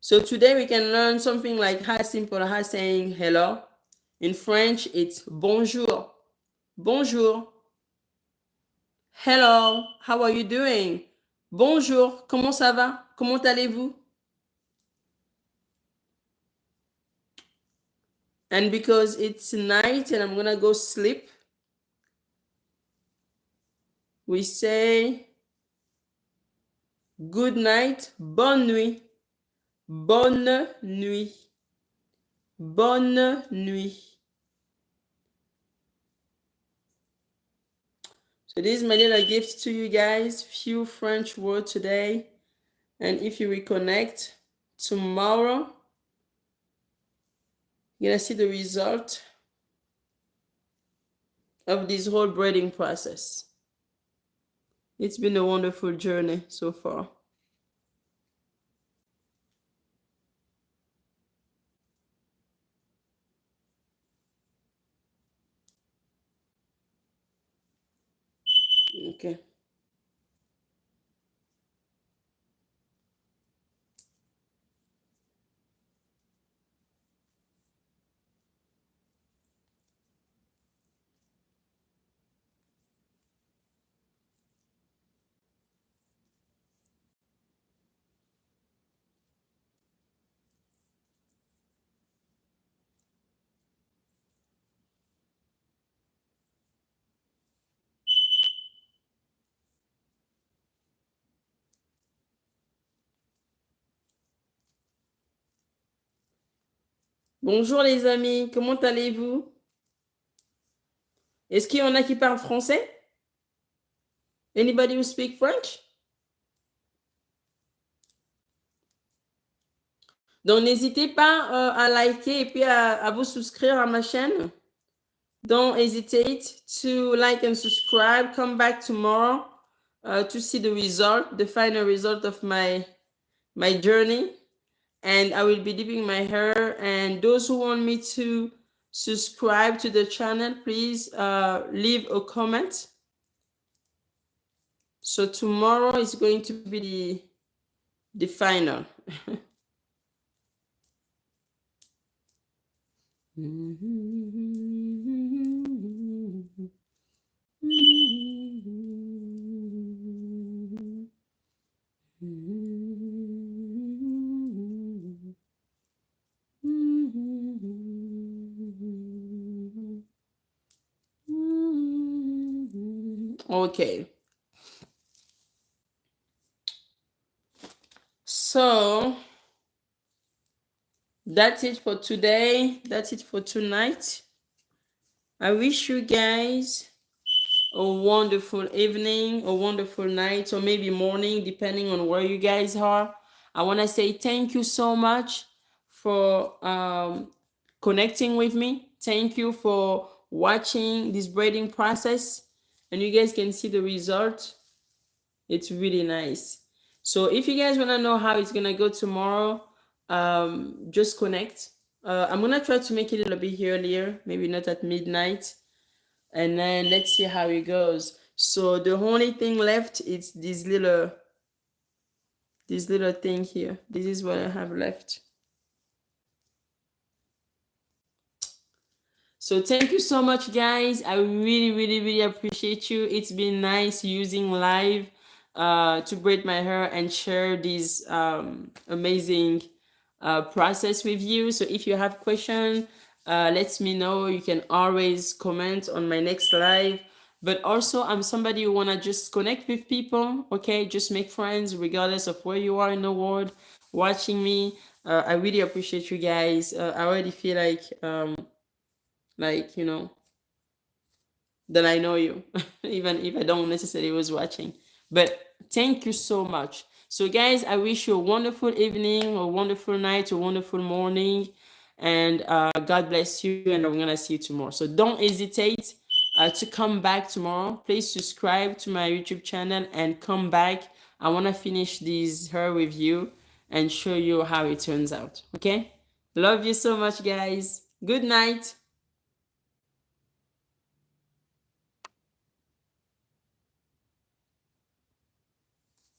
So today we can learn something like as simple as saying hello. In French, it's bonjour. Bonjour. Hello. How are you doing? Bonjour. Comment ça va? Comment allez-vous? And because it's night and I'm gonna go sleep, we say good night, bonne nuit, bonne nuit, bonne nuit. So this is my little gift to you guys. Few French words today. And if you reconnect tomorrow, you're gonna see the result of this whole braiding process. It's been a wonderful journey so far. Okay. Bonjour les amis, comment allez-vous? Est-ce qu'il y en a qui parlent français? Anybody who speak French? Donc n'hésitez pas à liker et puis à vous souscrire à ma chaîne. Don't hesitate to like and subscribe. Come back tomorrow to see the result, the final result of my journey. And I will be dipping my hair. And those who want me to subscribe to the channel, please leave a comment. So tomorrow is going to be the final. Okay. So that's it for today. That's it for tonight. I wish you guys a wonderful evening, a wonderful night, or maybe morning, depending on where you guys are. I want to say thank you so much for connecting with me. Thank you for watching this braiding process. And you guys can see the result. It's really nice. So if you guys want to know how it's going to go tomorrow, just connect. I'm going to try to make it a little bit earlier, maybe not at midnight. And then let's see how it goes. So the only thing left is this little thing here. This is what I have left. So thank you so much, guys. I really appreciate you. It's been nice using live to braid my hair and share this amazing process with you. So if you have questions, let me know. You can always comment on my next live. But also, I'm somebody who wanna just connect with people. Okay, just make friends regardless of where you are in the world watching me. I really appreciate you guys. I already feel like that I know you, even if I don't necessarily was watching. But thank you so much. So guys, I wish you a wonderful evening, a wonderful night, a wonderful morning, and God bless you, and I'm gonna see you tomorrow. So don't hesitate to come back tomorrow. Please subscribe to my YouTube channel and come back. I want to finish this hair review and show you how it turns out. Okay, love you so much, guys. Good night.